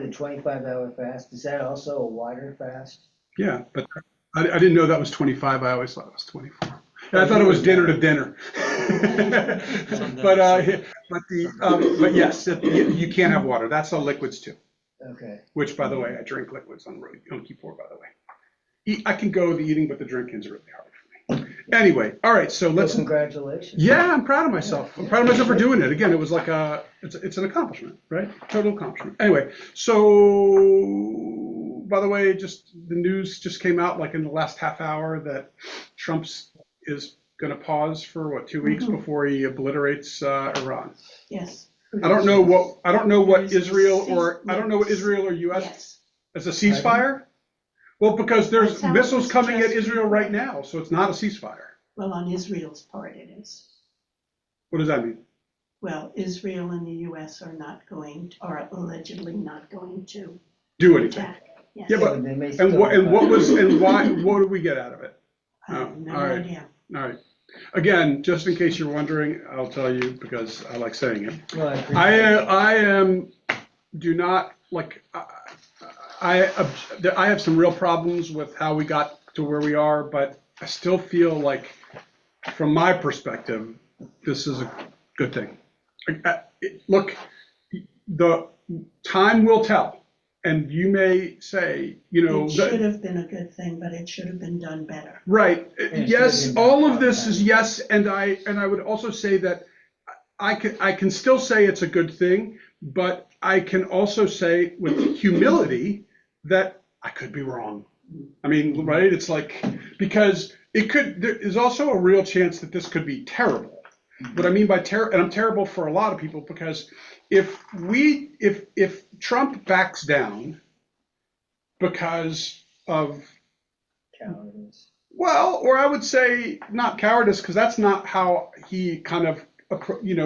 the 25-hour fast, is that also a water fast? Yeah, but I didn't know that was 25. I always thought it was 24. And I thought it was dinner to dinner. But yes, you can't have water. That's all liquids too. Okay. Which, by the way, I drink liquids on Yom Kippur, by the way. I can go the eating, but the drinking is really hard for me. Anyway, all right, so let's. Well, congratulations. Yeah, I'm proud of myself. I'm proud of myself for doing it. Again, it was like it's an accomplishment, right? Total accomplishment. Anyway, so by the way, just the news just came out like in the last half hour that Trump's is going to pause for what 2 weeks before he obliterates Iran. Yes. I don't know what Israel or U.S. Yes. as a ceasefire. Well, because there's That's how it missiles was coming at just Israel right now, so it's not a ceasefire. Well, on Israel's part it is. What does that mean? Well, Israel and the US are allegedly not going to Do anything? attack. Yes. Yeah, but They may and still what and what was fight. and why? What did we get out of it? I have no all right. idea. All right. Again, just in case you're wondering, I'll tell you because I like saying it. Well, I appreciate it. Do not like. I have some real problems with how we got to where we are, but I still feel like, from my perspective, this is a good thing. Look, the time will tell, and you may say, It should have been a good thing, but it should have been done better. right? it Yes, should have been all done of this is better. yes, and I would also say that I can still say it's a good thing, but I can also say with humility that I could be wrong. I mean, right? It's like, because there is also a real chance that this could be terrible. What I mean by and I'm terrible for a lot of people, because if Trump backs down because of, Cowardice. well, or I would say not cowardice, because that's not how he kind of,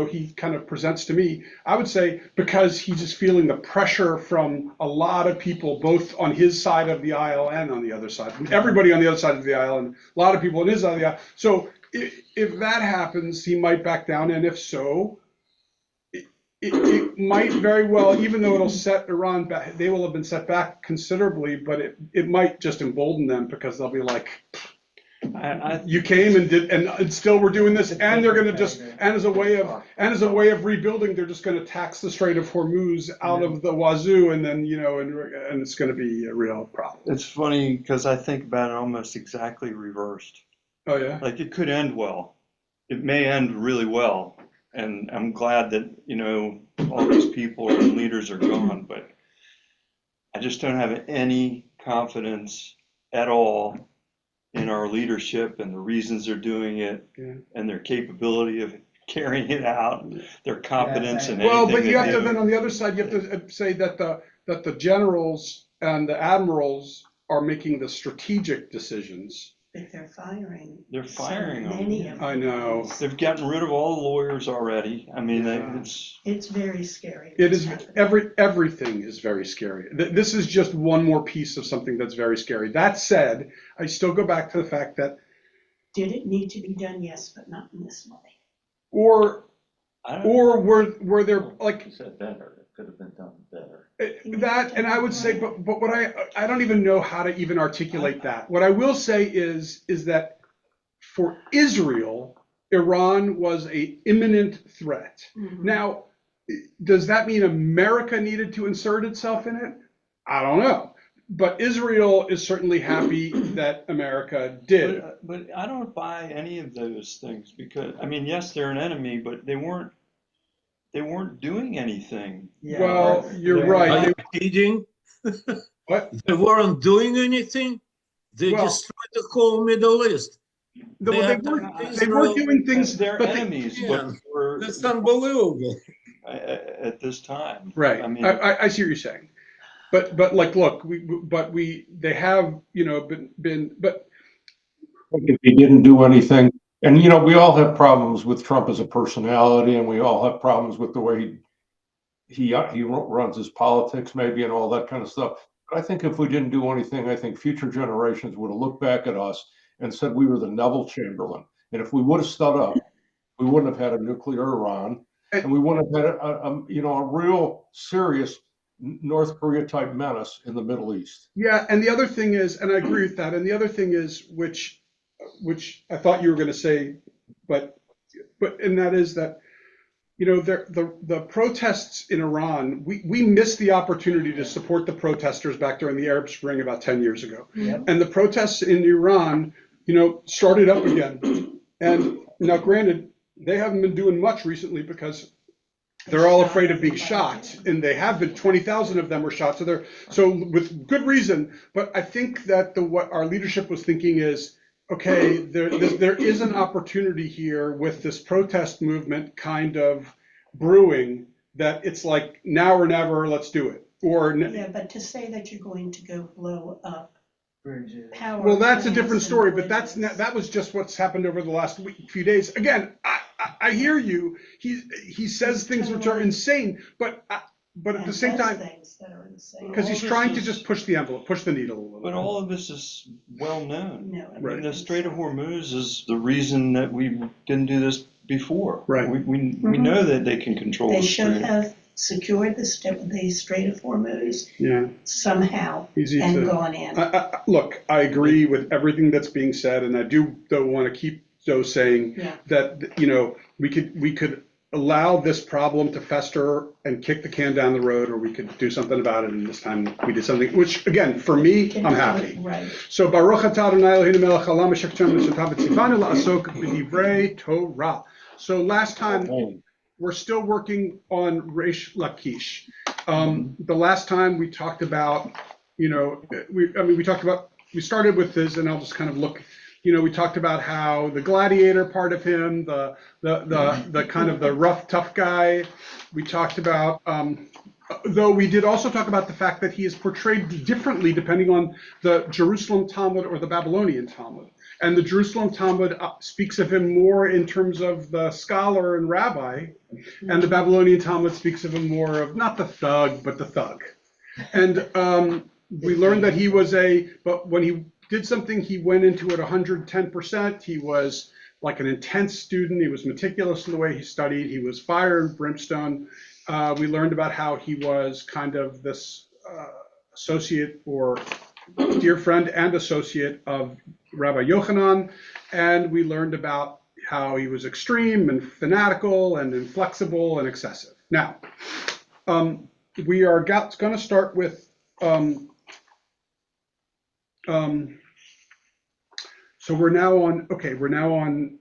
he kind of presents to me. I would say because he's just feeling the pressure from a lot of people, both on his side of the aisle and on the other side, everybody on the other side of the aisle, and a lot of people on his side of the aisle. So if that happens, he might back down, and if so, it might very well, even though it'll set Iran back, they will have been set back considerably, but it might just embolden them, because they'll be like, you came and did, and still we're doing this, and they're going to just, and as a way of rebuilding, they're just going to tax the Strait of Hormuz out of the wazoo, and then and it's going to be a real problem. It's funny because I think about it almost exactly reversed. Oh yeah. Like, it could end well. It may end really well, and I'm glad that all these people and leaders are gone, but I just don't have any confidence at all in our leadership and the reasons they're doing it, and their capability of carrying it out, their competence in anything. Well, but you have they to do. then on the other side, you have to say that the generals and the admirals are making the strategic decisions. But they're firing. They're firing so them. many of them. I know. They've gotten rid of all the lawyers already. I mean, Yeah. It's very scary. It what's is happening. everything is very scary. This is just one more piece of something that's very scary. That said, I still go back to the fact that, Did it need to be done? Yes, but not in this way. or I don't were there like You said better. It could have been done better. that, and I would say, but what I don't even know how to even articulate that. What I will say is that for Israel, Iran was an imminent threat. Mhm. Now, does that mean America needed to insert itself in it? I don't know. But Israel is certainly happy that America did. But I don't buy any of those things, because I mean, yes, they're an enemy, but they weren't doing anything. Yeah, Well, you're right. Are you kidding? What? They weren't doing anything. They Well- destroyed the whole Middle East. They attacked they were Israel. doing things, They're but enemies, Yeah. but we're That's unbelievable. at this time. right. I mean, I see what you're saying. But like, look, they have, been, but If he didn't do anything, and we all have problems with Trump as a personality, and we all have problems with the way he runs his politics, maybe, and all that kind of stuff. But I think if we didn't do anything, I think future generations would have looked back at us and said we were the Neville Chamberlain. And if we would have stood up, we wouldn't have had a nuclear Iran, and we wouldn't have had a real serious North Korea type menace in the Middle East. Yeah, and the other thing is, and I agree with that, and the other thing is, which I thought you were going to say, but and that is that, the protests in Iran, we missed the opportunity to support the protesters back during the Arab Spring about 10 years ago. Yep. And the protests in Iran, started up again. And now granted, they haven't been doing much recently because they're all afraid of being shot, and they have been. 20,000 of them were shot. So with good reason. But I think that what our leadership was thinking is, okay, there is an opportunity here with this protest movement kind of brewing, that it's like now or never, let's do it. Yeah, but to say that you're going to go blow up power. Well, that's a plants different and story, but villages. that was just what's happened over the last few days. Again, I hear you. He says things which are insane, but at the same does time, things that are insane. because he's All trying this to is- just push the envelope, push the needle a little But bit. all of this is well known. No, I Right. mean, the Strait of Hormuz is the reason that we didn't do this before. Right. We know that they can control They the should strait. have secured the Strait of Hormuz Yeah, somehow easy and to. gone in. Look, I agree with everything that's being said, and I do though want to keep saying Yeah. that we could allow this problem to fester and kick the can down the road, or we could do something about it. And this time we did something, which again, for me, Can I'm do it happy. Right. So Baruch atah Adonai Eloheinu melech haolam asher ktanu v'shatav v'tzivanu la'asok b'divrei Torah. So last time, we're still working on Reish Lakish. The last time we talked about, we started with this, and I'll just kind of look. We talked about how the gladiator part of him, the kind of the rough, tough guy. We talked about, though we did also talk about the fact that he is portrayed differently depending on the Jerusalem Talmud or the Babylonian Talmud. And the Jerusalem Talmud speaks of him more in terms of the scholar and rabbi, and the Babylonian Talmud speaks of him more of not the thug, but the thug. And we learned that but when he did something, he went into it 110%. He was like an intense student. He was meticulous in the way he studied. He was fire and brimstone. We learned about how he was kind of this associate or dear friend and associate of Rabbi Yochanan. And we learned about how he was extreme and fanatical and inflexible and excessive. Now, we are going to start with so we're now on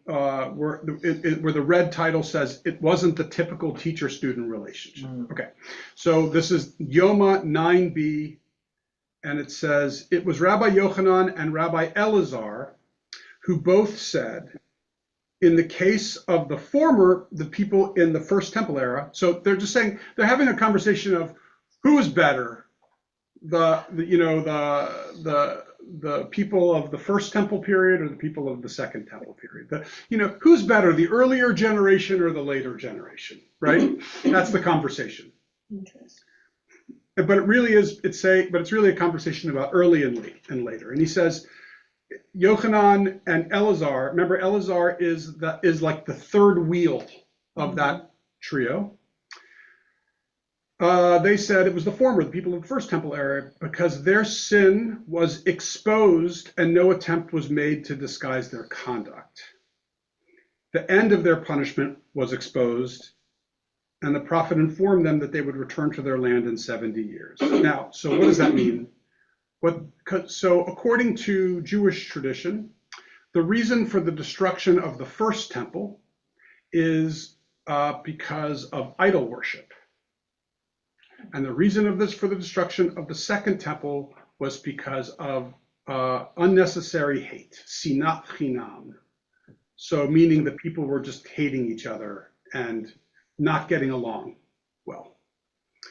where the red title says it wasn't the typical teacher-student relationship. Okay, so this is Yoma 9b, and it says, it was Rabbi Yochanan and Rabbi Elazar who both said, in the case of the former, the people in the First Temple era, so they're just saying, they're having a conversation of who is better, the people of the First Temple period or the people of the Second Temple period. Who's better, the earlier generation or the later generation, right? That's the conversation. Interesting. But it's really a conversation about early and later. And he says, Yochanan and Elazar, remember Elazar is like the third wheel of that trio. They said it was the former, the people of the First Temple era, because their sin was exposed and no attempt was made to disguise their conduct. The end of their punishment was exposed, and the prophet informed them that they would return to their land in 70 years. Now, so what does that mean? So according to Jewish tradition, the reason for the destruction of the First Temple is because of idol worship. And the reason for the destruction of the Second Temple was because of unnecessary hate, sinat chinam. So meaning the people were just hating each other and not getting along well.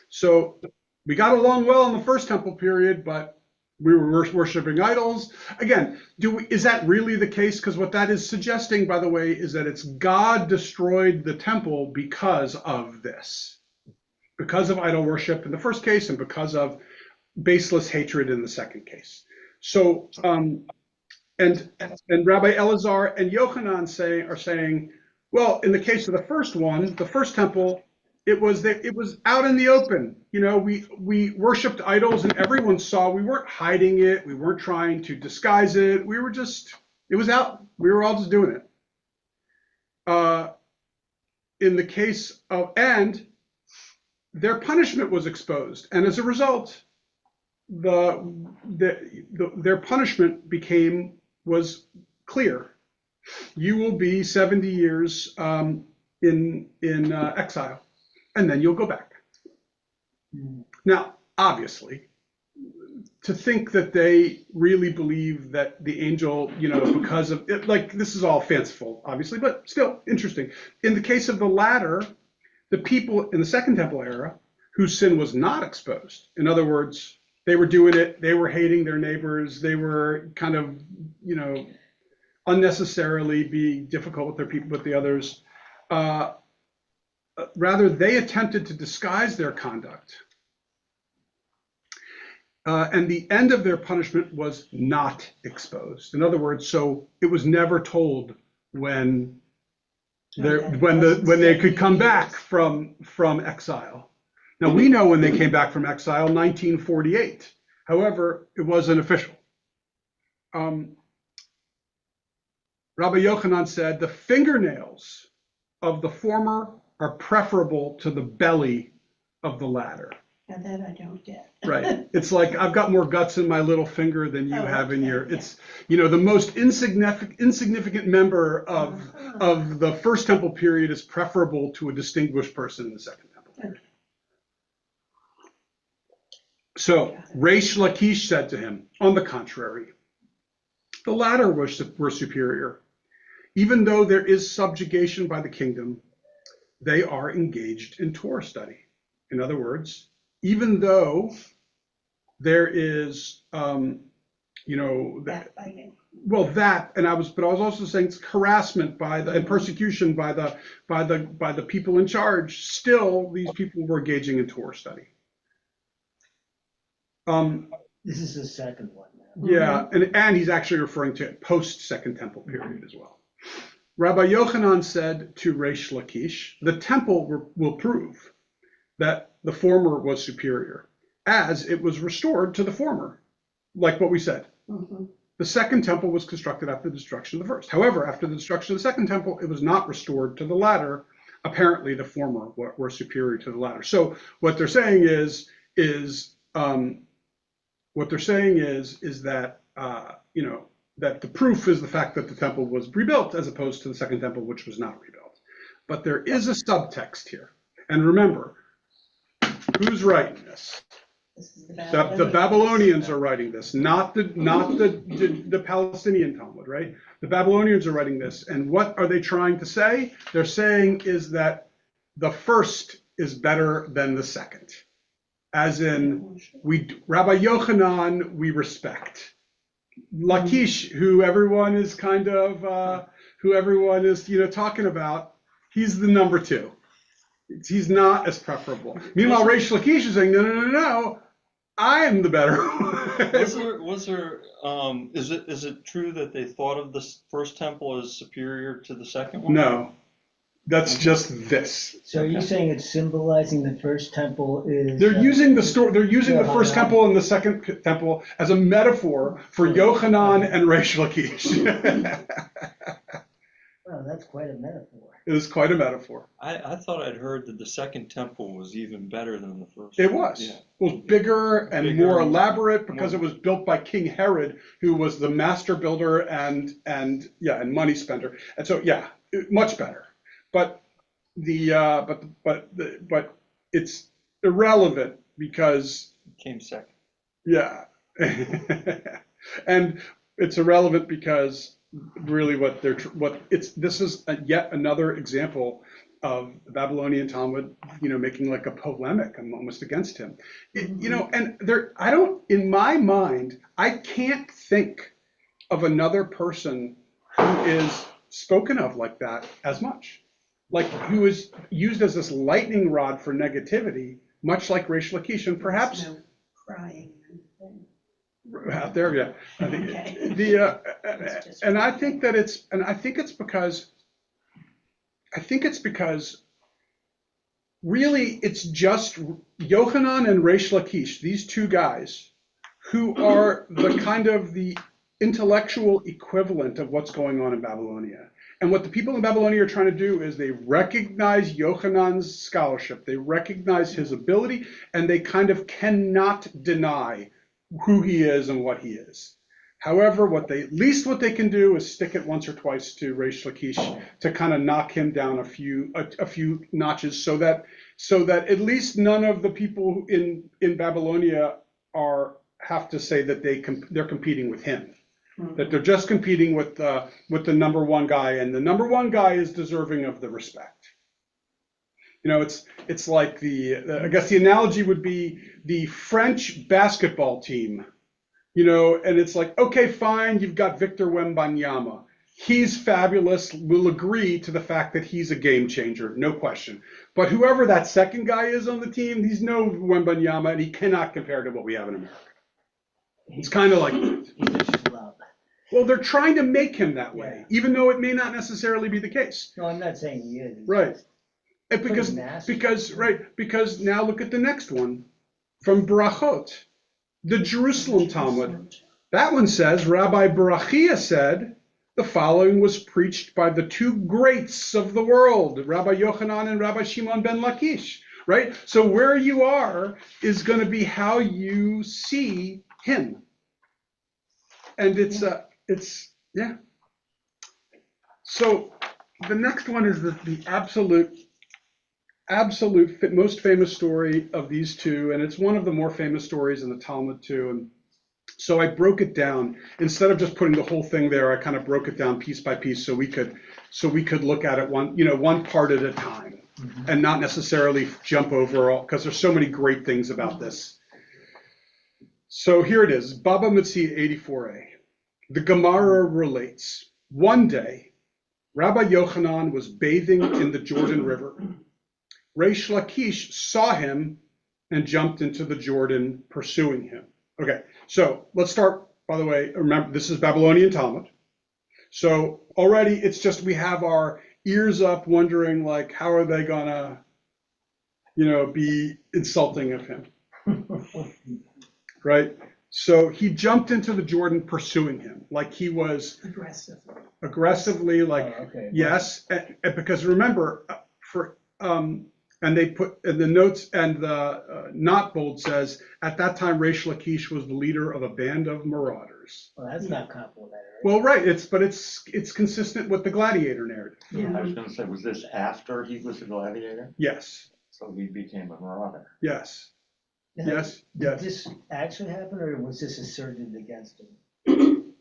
So we got along well in the First Temple period, but we were worshiping idols. Again, is that really the case? Because what that is suggesting, by the way, is that it's God destroyed the temple because of this. Because of idol worship in the first case and because of baseless hatred in the second case. So, and Rabbi Elazar and Yochanan are saying, well, in the case of the first one, the First Temple, It was out in the open. You know, we worshipped idols and everyone saw. We weren't hiding it. We weren't trying to disguise it. We were just, it was out. We were all just doing it. In the case of, and their punishment was exposed. And as a result, their punishment was clear. You will be 70 years in exile, and then you'll go back. Now, obviously, to think that they really believe that the angel, you know, because of it, like, this is all fanciful, obviously, but still interesting. In the case of the latter, the people in the Second Temple era whose sin was not exposed, in other words, they were doing it, they were hating their neighbors, they were kind of, you know, unnecessarily being difficult with their people, with the others. Rather, they attempted to disguise their conduct. And the end of their punishment was not exposed. In other words, so it was never told when they could come back from exile. Now we know when they came back from exile, 1948. However, it wasn't official. Rabbi Yochanan said, the fingernails of the former are preferable to the belly of the latter. Now that I don't get. Right. It's like, I've got more guts in my little finger than you have in okay, your, yeah. it's, you know, the most insignificant member of the First Temple period is preferable to a distinguished person in the Second Temple period. So Reish Lakish said to him, on the contrary, the latter were superior. Even though there is subjugation by the kingdom, they are engaged in Torah study. In other words, even though there is, you know, Backbiting. well, that, and I was also saying harassment and persecution by the people in charge. Still, these people were engaging in Torah study. This is the second one now. Yeah, and he's actually referring to post Second Temple period as well. Rabbi Yochanan said to Reish Lakish, the temple will prove that the former was superior, as it was restored to the former, like what we said. Mm-hmm. The Second Temple was constructed after the destruction of the first. However, after the destruction of the Second Temple, it was not restored to the latter. Apparently, the former were superior to the latter. So what they're saying is that you know, that the proof is the fact that the temple was rebuilt as opposed to the Second Temple, which was not rebuilt. But there is a subtext here, and remember, who's writing this? This is The Babylonians are writing this, not the Palestinian Talmud, right? The Babylonians are writing this, and what are they trying to say? They're saying is that the first is better than the second, as in Rabbi Yochanan we respect. Lakish, who everyone is you know, talking about, he's the number two. He's not as preferable. Meanwhile, Reish Lakish is saying, no, I am the better. Is it true that they thought of the first temple as superior to the second one? No, that's just this. So are you saying it's symbolizing the First Temple is? They're using the story. They're using the First Yochanan. Temple and the Second Temple as a metaphor for Yochanan and Reish Lakish. Well, that's quite a metaphor. It is quite a metaphor. I thought I'd heard that the second temple was even better than the first. It was. Yeah. It was bigger and Bigger more and elaborate because more- it was built by King Herod, who was the master builder and money spender. And so much better. But but it's irrelevant because It came second. yeah. And it's irrelevant because really this is yet another example of the Babylonian Talmud, you know, making like a polemic almost against him. You know, and in my mind, I can't think of another person who is spoken of like that as much, like who is used as this lightning rod for negativity, much like Reish Lakish, and perhaps No crying or anything. out there, yeah. Okay. And I think it's because really it's just Yochanan and Reish Lakish, these two guys, who are the kind of the intellectual equivalent of what's going on in Babylonia. And what the people in Babylonia are trying to do is they recognize Yochanan's scholarship, they recognize his ability, and they kind of cannot deny who he is and what he is. However, what they can do is stick it once or twice to Reish Lakish to kind of knock him down a few notches, so that at least none of the people in Babylonia have to say that they're competing with him. That they're just competing with the number one guy, and the number one guy is deserving of the respect. You know, it's like I guess the analogy would be the French basketball team. You know, and it's like, okay, fine, you've got Victor Wembanyama. He's fabulous. We'll agree to the fact that he's a game changer, no question. But whoever that second guy is on the team, he's no Wembanyama, and he cannot compare to what we have in America. It's kind of like that. He's a schlub. Well, they're trying to make him that way, even though it may not necessarily be the case. No, I'm not saying he is. He's Right. just And pretty nasty. because now look at the next one from Barachot, the Jerusalem Talmud. That one says, Rabbi Barachia said, the following was preached by the two greats of the world, Rabbi Yochanan and Rabbi Shimon ben Lakish, right? So where you are is going to be how you see him. And it's. So the next one is the absolute most famous story of these two, and it's one of the more famous stories in the Talmud too. And so I broke it down instead of just putting the whole thing there. I kind of broke it down piece by piece so we could look at it one part at a time, and not necessarily jump over all, because there's so many great things about this. So here it is, Baba Metzia 84a. The Gemara relates, one day, Rabbi Yochanan was bathing in the Jordan River. Reish Lakish saw him and jumped into the Jordan, pursuing him. Okay, so let's start, by the way, remember, this is Babylonian Talmud. So already it's just, we have our ears up wondering, like, how are they gonna, be insulting of him, right? So he jumped into the Jordan pursuing him, like he was aggressively, like, okay. yes, and because remember, and they put in the notes, and the not bold says, at that time, Reish Lakish was the leader of a band of marauders. Well, that's not complimentary. Well, right, it's consistent with the gladiator narrative. I was gonna say, was this after he was a gladiator? Yes, So he became a marauder. yes, Now, yes, yes. Did this actually happen, or was this asserted against him?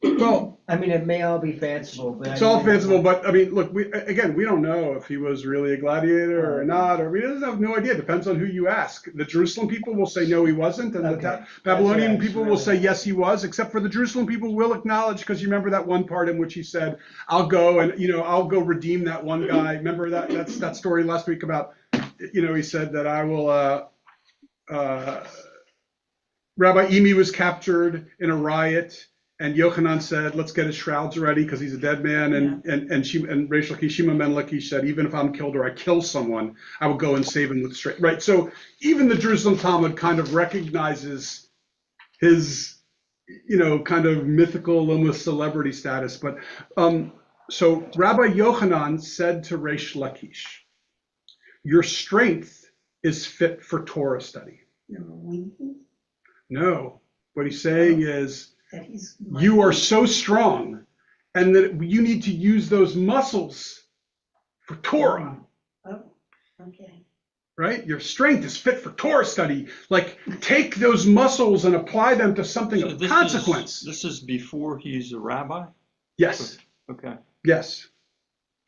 Well, I mean, it may all be fanciful, but it's all fanciful, but I mean, look, we don't know if he was really a gladiator or not, or we have no idea. It depends on who you ask. The Jerusalem people will say no, he wasn't, and Okay. the Babylonian That's right. people will say yes, he was. Except for the Jerusalem people will acknowledge, because you remember that one part in which he said, "I'll go and I'll go redeem that one guy." Remember that's that story last week about he said that I will. Rabbi Imi was captured in a riot. And Yochanan said, let's get his shrouds ready because he's a dead man. And Reish Lakish, Shimon ben Lakish said, even if I'm killed or I kill someone, I will go and save him with straight. Right. So even the Jerusalem Talmud kind of recognizes his, kind of mythical, almost celebrity status. But so Rabbi Yochanan said to Reish Lakish, your strength is fit for Torah study. No, what he's saying is, you are so strong, and that you need to use those muscles for Torah. Oh, okay. Right? Your strength is fit for Torah study. Like, take those muscles and apply them to something So of this consequence. This is before he's a rabbi? Yes. Okay. Yes.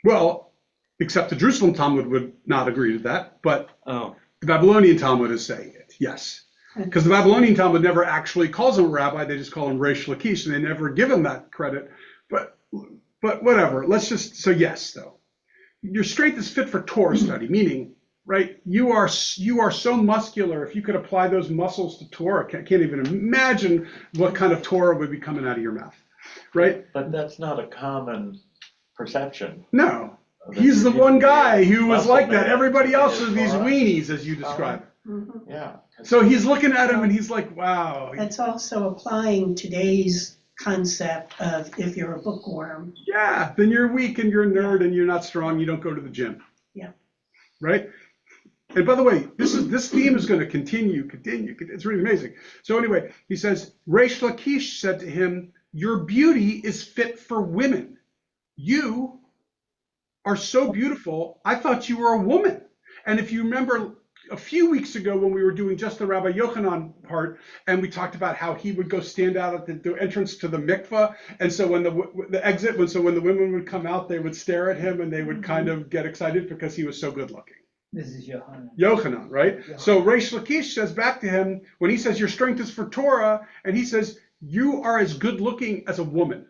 Well, except the Jerusalem Talmud would not agree to that, but Oh, the Babylonian Talmud is saying it. Yes. Because the Babylonian Talmud never actually calls him a rabbi, they just call him Reish Lakish, and they never give him that credit. But whatever. So yes, though, your strength is fit for Torah study, meaning, right? You are so muscular. If you could apply those muscles to Torah, can't even imagine what kind of Torah would be coming out of your mouth, right? But that's not a common perception No. He's the one guy who was Muscle like that. man. Everybody else He are is these all right. weenies, as you describe. Mhm. Yeah. So he's looking at him and he's like, wow. That's also applying today's concept of if you're a bookworm. Yeah, then you're weak and you're a nerd and you're not strong. You don't go to the gym. Yeah. Right? And by the way, this theme is going to continue. It's really amazing. So anyway, he says, Reish Lakish said to him, your beauty is fit for women. You are so beautiful. I thought you were a woman. And if you remember a few weeks ago when we were doing just the Rabbi Yochanan part, and we talked about how he would go stand out at the entrance to the mikveh, and so when when the women would come out, they would stare at him and they would kind of get excited because he was so good looking. This is Johanna. Yochanan, right? Yeah. So Reish Lakish says back to him when he says your strength is for Torah, and he says you are as good looking as a woman.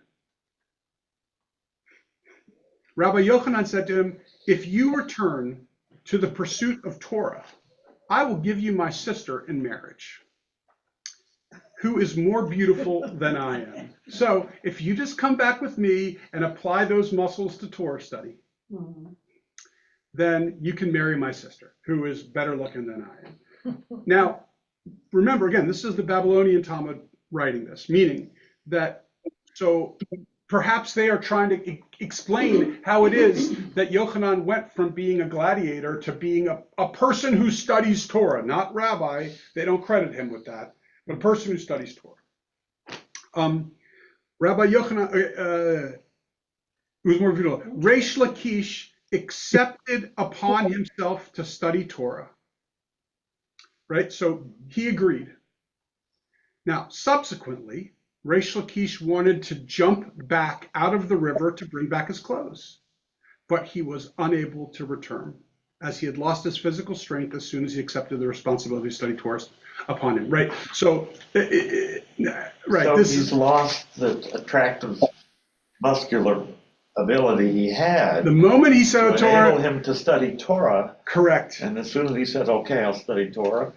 Rabbi Yochanan said to him, if you return to the pursuit of Torah, I will give you my sister in marriage, who is more beautiful than I am. So if you just come back with me and apply those muscles to Torah study, Mhm. then you can marry my sister, who is better looking than I am. Now, remember, again, this is the Babylonian Talmud writing this, meaning that, so perhaps they are trying to explain how it is that Yochanan went from being a gladiator to being a person who studies Torah, not rabbi. They don't credit him with that, but a person who studies Torah. Rabbi Yochanan, it was more beautiful. Reish Lakish accepted upon himself to study Torah, right? So he agreed. Now, subsequently, Reish Lakish wanted to jump back out of the river to bring back his clothes, but he was unable to return as he had lost his physical strength as soon as he accepted the responsibility to study Torah upon him, right? So, right, So this he's is lost the attractive muscular ability he had the moment he to said enable Torah, him to study Torah, correct. and as soon as he says, okay, I'll study Torah,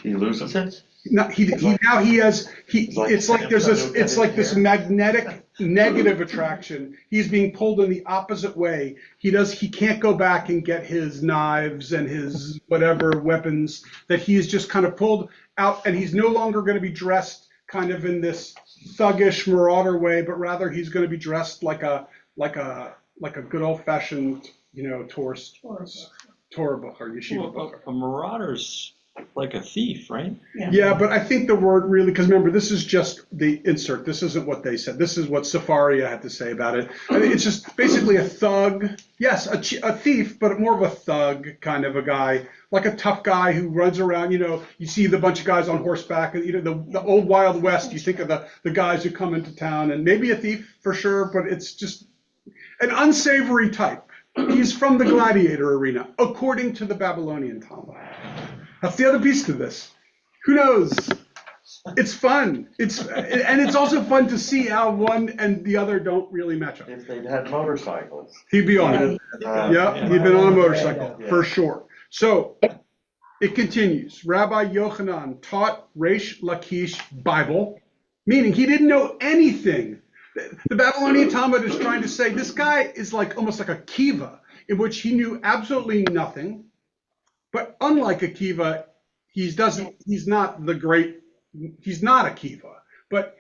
he loses it. No, it's like there's this, it's like this magnetic negative attraction. He's being pulled in the opposite way. He can't go back and get his knives and his whatever weapons, that he is just kind of pulled out, and he's no longer going to be dressed kind of in this thuggish marauder way, but rather he's going to be dressed like a good old fashioned, Torah book or yeshiva book. A marauder's like a thief, right? Yeah, but I think the word really, because remember, this is just the insert. This isn't what they said. This is what Safaria had to say about it. I mean, it's just basically a thug. Yes, a thief, but more of a thug kind of a guy, like a tough guy who runs around. You see the bunch of guys on horseback, the old Wild West. You think of the guys who come into town, and maybe a thief for sure, but it's just an unsavory type. He's from the gladiator arena, according to the Babylonian Talmud. That's the other piece to this. Who knows? It's fun. And it's also fun to see how one and the other don't really match up. If they'd had motorcycles. He'd be on it. Yeah, he'd been on a motorcycle for sure. So it continues. Rabbi Yochanan taught Reish Lakish Bible, meaning he didn't know anything. The Babylonian Talmud is trying to say this guy is almost like a Kiva, in which he knew absolutely nothing. But unlike Akiva, he's not Akiva. But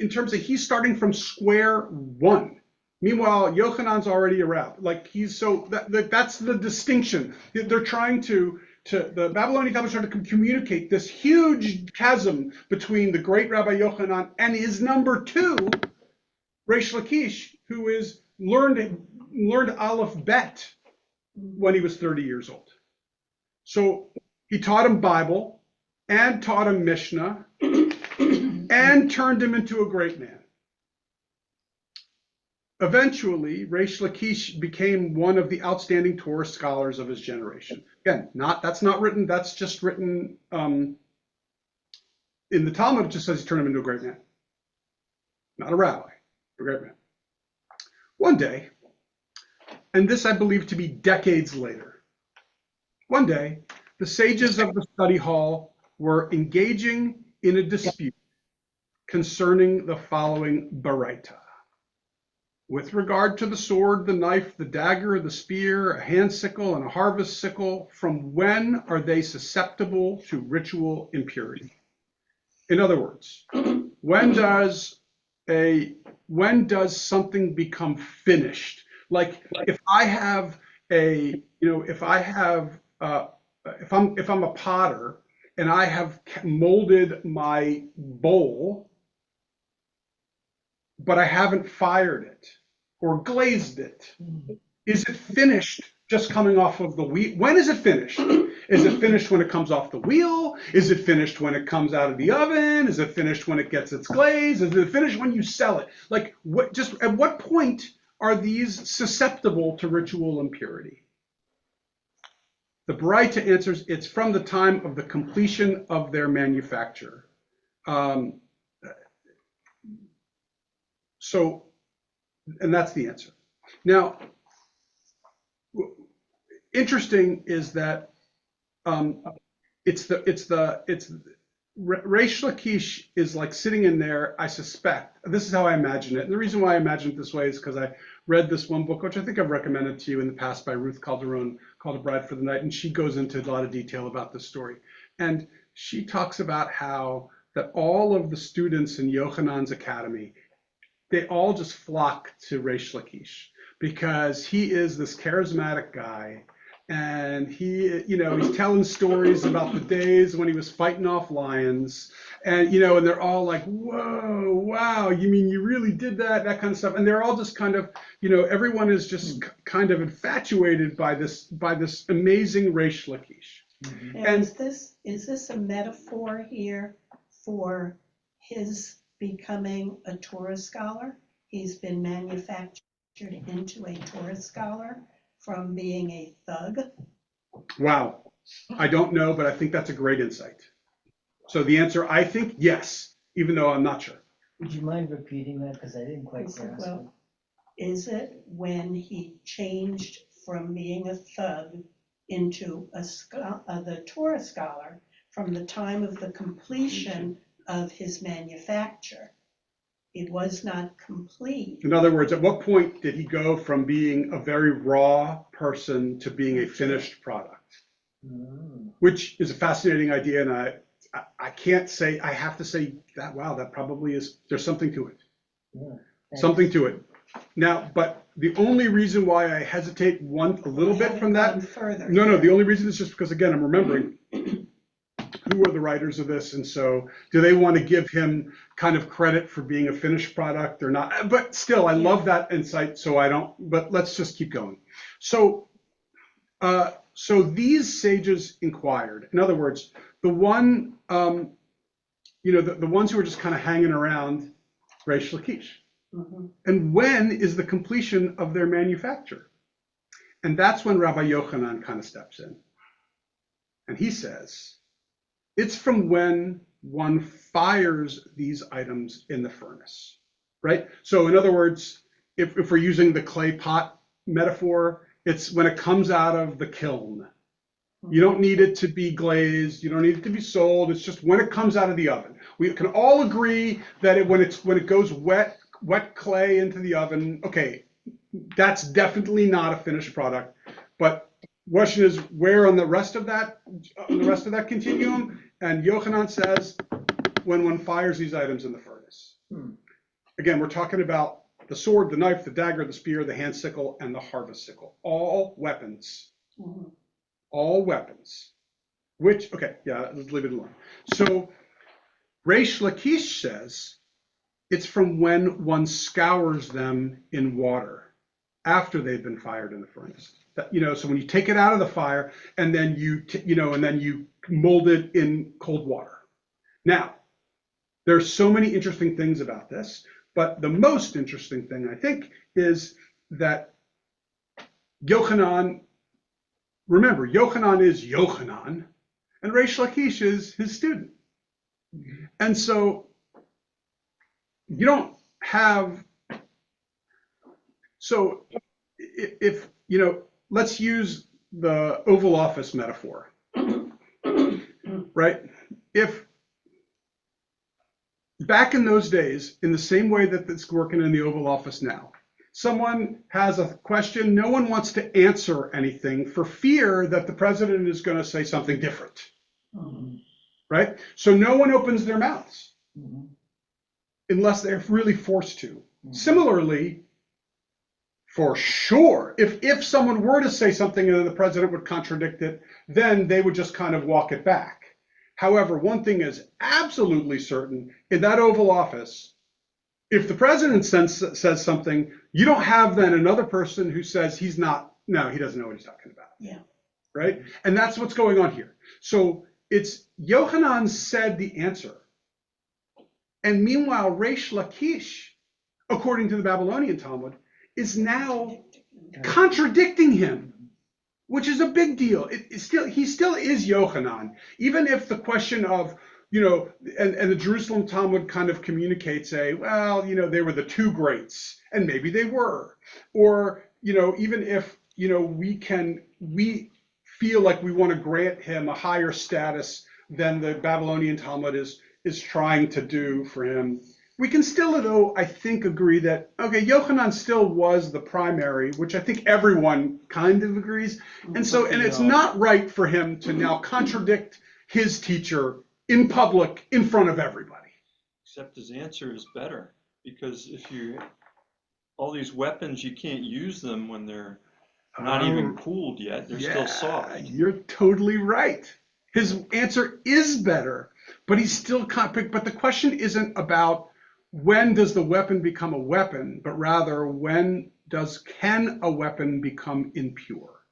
in terms of he's starting from square one. Meanwhile, Yochanan's already a rab. That's the distinction. They're trying to the Babylonian Talmud trying to communicate this huge chasm between the great Rabbi Yochanan and his number two, Reish Lakish, who learned Aleph Bet when he was 30 years old. So he taught him Bible and taught him Mishnah and turned him into a great man. Eventually, Reish Lakish became one of the outstanding Torah scholars of his generation. Again, that's just written in the Talmud. It just says he turned him into a great man. Not a rabbi, a great man. One day, and this I believe to be decades later, one day, the sages of the study hall were engaging in a dispute concerning the following baraita. with regard to the sword, the knife, the dagger, the spear, a hand sickle, and a harvest sickle, from when are they susceptible to ritual impurity? In other words, when does something become finished? Like if I have a, you know, if I'm a potter and I have molded my bowl, but I haven't fired it or glazed it, is it finished just coming off of the wheel? When is it finished? Is it finished when it comes off the wheel? Is it finished when it comes out of the oven? Is it finished when it gets its glaze? Is it finished when you sell it? Like, what? Just at what point are these susceptible to ritual impurity? The Baraita answers, it's from the time of the completion of their manufacture. So, and that's the answer. Now, interesting is that Reish Lakish is like sitting in there. I suspect this is how I imagine it, and the reason why I imagine it this way is because I read this one book, which I think I've recommended to you in the past, by Ruth Calderon, called A Bride for the Night, and she goes into a lot of detail about this story, and she talks about how that all of the students in Yochanan's academy, they all just flock to Reish Lakish because he is this charismatic guy. And he, you know, he's telling stories about the days when he was fighting off lions, and, you know, and they're all like, whoa, wow, you mean you really did that, that kind of stuff. And they're all just kind of, you know, everyone is just kind of infatuated by this amazing Reish Lakish. Now, And is this a metaphor here for his becoming a Torah scholar? He's been manufactured into a Torah scholar from being a thug? wow, I don't know, but I think that's a great insight. So the answer, I think, yes, even though I'm not sure. Would you mind repeating that? Because I didn't quite grasp it. Well, is it when he changed from being a thug into the Torah scholar from the time of the completion of his manufacture? It was not complete. In other words, at what point did he go from being a very raw person to being a finished product? Which is a fascinating idea, and I can't say, I have to say that, wow, that probably is, there's something to it. Yeah, Something to it. Now, but the only reason why I hesitate a little bit from that, Further. no, the only reason is just because, again, I'm remembering who are the writers of this, and so do they want to give him kind of credit for being a finished product or not? But still, I love that insight, so I don't, but let's just keep going. So these sages inquired. In other words, the one, you know, the ones who are just kind of hanging around Reish Lakish. Mm-hmm. And when is the completion of their manufacture? And that's when Rabbi Yochanan kind of steps in. And he says, it's from when one fires these items in the furnace, right? So in other words, if we're using the clay pot metaphor, it's when it comes out of the kiln. You don't need it to be glazed. You don't need it to be sold. It's just when it comes out of the oven. We can all agree that when it goes wet clay into the oven, okay, that's definitely not a finished product. But the question is, where on the rest of that continuum? And Yochanan says, when one fires these items in the furnace. Again, we're talking about the sword, the knife, the dagger, the spear, the hand sickle, and the harvest sickle. All weapons. Mm-hmm. All weapons. Which, okay, yeah, let's leave it alone. So Reish Lakish says it's from when one scours them in water after they've been fired in the furnace. That, you know, so when you take it out of the fire and then you mold it in cold water. Now, there's so many interesting things about this, but the most interesting thing, I think, is that Yochanan, remember, Yochanan is Yochanan, and Reish Lakish is his student. And so you don't have, so if, you know, let's use the Oval Office metaphor, right? If back in those days, in the same way that it's working in the Oval Office now, someone has a question, no one wants to answer anything for fear that the president is going to say something different, right? So no one opens their mouths unless they're really forced to. Similarly, for sure, if someone were to say something and the president would contradict it, then they would just kind of walk it back. However, one thing is absolutely certain: in that Oval Office, if the president says something, you don't have then another person who says he doesn't know what he's talking about. Yeah. Right? And that's what's going on here. So it's Yochanan said the answer. And meanwhile, Reish Lakish, according to the Babylonian Talmud, is now contradicting him, which is a big deal. He still is Yochanan, even if the question of, and the Jerusalem Talmud kind of communicates they were the two greats, and maybe they were, or even if we feel like we want to grant him a higher status than the Babylonian Talmud is trying to do for him. We can still, though, I think, agree that, okay, Yochanan still was the primary, which I think everyone kind of agrees. And it's not right for him to now contradict his teacher in public in front of everybody. Except his answer is better, because all these weapons, you can't use them when they're not even cooled yet. They're still soft. You're totally right. His answer is better, but he's still but the question isn't about when does the weapon become a weapon, but rather can a weapon become impure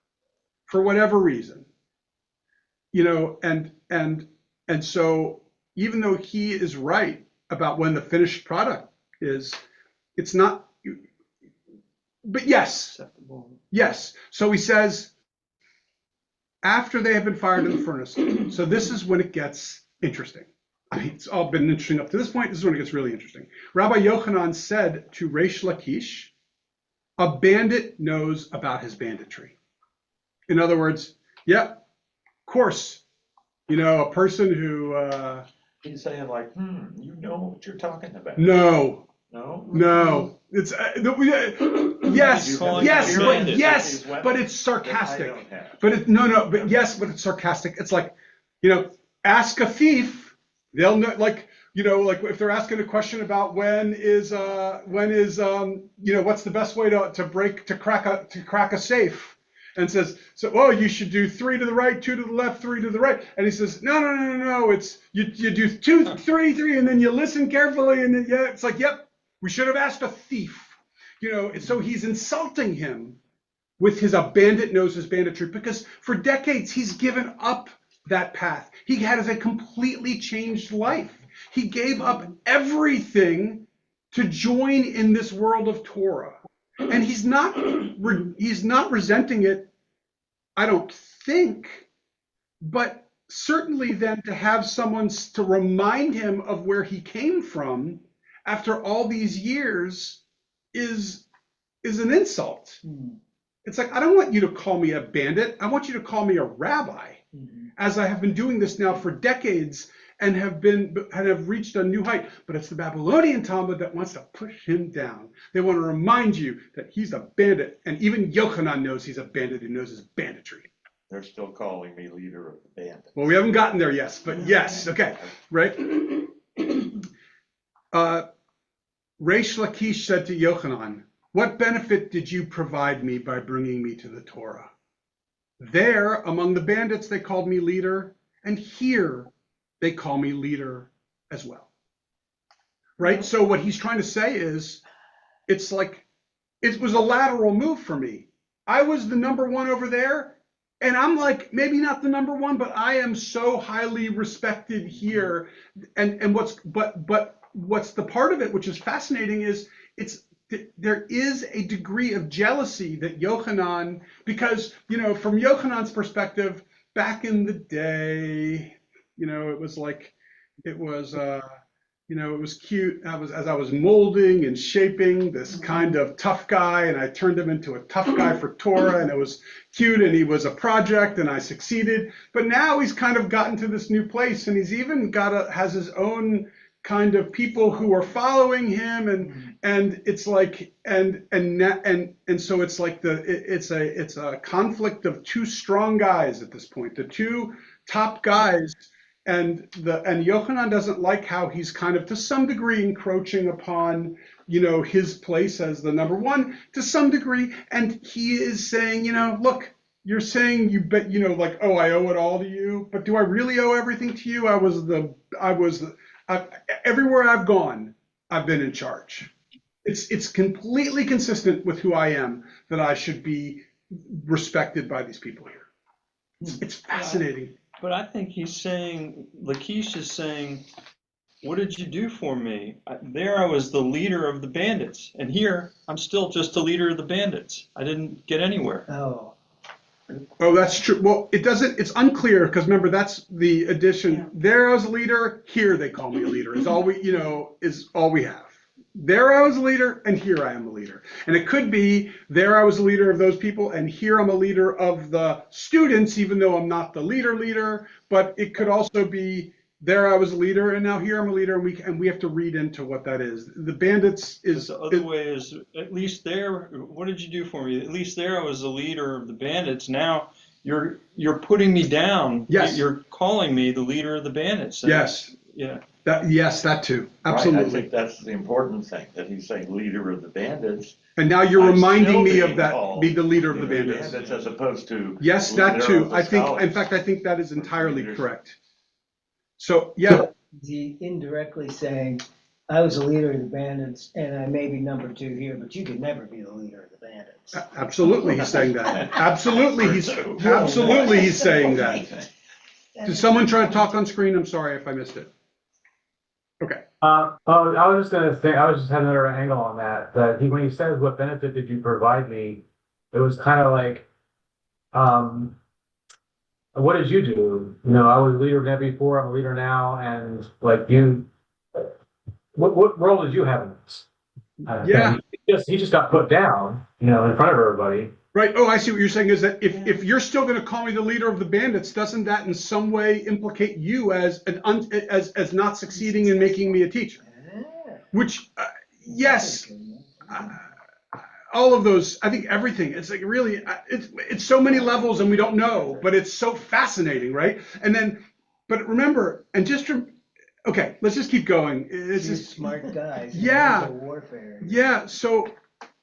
for whatever reason, and so even though he is right about when the finished product is, it's not, but yes. So he says, after they have been fired in the furnace, so this is when it gets interesting. I mean, it's all been interesting up to this point. This is when it gets really interesting. Rabbi Yochanan said to Reish Lakish, a bandit knows about his banditry. In other words, of course, a person who... He's saying like, you know what you're talking about. No. It's yes, but it's sarcastic. But it's sarcastic. It's like, ask a thief. They'll know, like if they're asking a question about when is what's the best way to crack a safe, and says, you should do 3 to the right, 2 to the left, 3 to the right, and he says, no, it's you do 2, 3, and then you listen carefully, and then it's like, we should have asked a thief, so he's insulting him with his a bandit knows his banditry, because for decades he's given up that path. He has a completely changed life. He gave up everything to join in this world of Torah. And he's not resenting it, I don't think, but certainly then to have someone to remind him of where he came from after all these years is an insult. It's like, I don't want you to call me a bandit. I want you to call me a rabbi, as I have been doing this now for decades and have reached a new height. But it's the Babylonian Talmud that wants to push him down. They want to remind you that he's a bandit, and even Yochanan knows he's a bandit and knows his banditry. They're still calling me leader of the band. Well, we haven't gotten there yet, but yes, okay, right? Reish Lakish said to Yochanan, what benefit did you provide me by bringing me to the Torah? There, among the bandits, they called me leader, and here they call me leader as well. Right? So what he's trying to say is, it's like, it was a lateral move for me. I was the number one over there, and I'm like, maybe not the number one, but I am so highly respected here. And what's the part of it, which is fascinating, is there is a degree of jealousy that Yochanan, because, from Yochanan's perspective, back in the day, it was like, it was cute. As I was molding and shaping this kind of tough guy, and I turned him into a tough guy for Torah, and it was cute, and he was a project, and I succeeded. But now he's kind of gotten to this new place, and he's even has his own kind of people who are following him, and it's like so it's like it's a conflict of two strong guys at this point, the two top guys, and Yochanan doesn't like how he's kind of to some degree encroaching upon his place as the number one to some degree, and he is saying, look, you're saying like, oh, I owe it all to you, but do I really owe everything to you? Everywhere I've gone, I've been in charge. It's completely consistent with who I am that I should be respected by these people here. It's fascinating. But I think he's saying, Lachish is saying, what did you do for me? There I was the leader of the bandits, and here I'm still just the leader of the bandits. I didn't get anywhere. Oh, that's true. Well, it's unclear, because remember, that's the addition. Yeah. There I was a leader, here they call me a leader, is all we have. There I was a leader, and here I am a leader. And it could be there I was a leader of those people, and here I'm a leader of the students, even though I'm not the leader. But it could also be there I was a leader, and now here I'm a leader, and we have to read into what that is. The bandits is The other way is, at least there, what did you do for me? At least there I was the leader of the bandits. Now you're putting me down. Yes. You're calling me the leader of the bandits. And yes, yeah. that too, Right, I absolutely. think that's the important thing, that he's saying leader of the bandits. And now you're I'm reminding still me being of that, called be the leader of the leader bandits. as opposed to. Yes, that leader too. of the I think, in scholars. fact, I think that is entirely Leaders. correct. So, yeah, Is he indirectly saying, I was a leader of the bandits and I may be number two here, but you could never be the leader of the bandits. absolutely he's saying that. Absolutely he's saying that. Did someone try to talk on screen? I'm sorry if I missed it. Okay. I was just gonna say, I was just having another angle on that. When he says, "What benefit did you provide me?" It was kind of like, "What did you do?" I was a leader then before. I'm a leader now, and like you, what role did you have in this? Yeah. He just got put down, in front of everybody. Right. Oh, I see what you're saying is that if you're still going to call me the leader of the bandits, doesn't that in some way implicate you as as not succeeding in making me a teacher? Which, yes, all of those. I think everything. It's like really, it's so many levels, and we don't know, but it's so fascinating, right? And then, but remember, and okay, let's just keep going. It's Two just smart guys. Yeah. Warfare. Yeah. So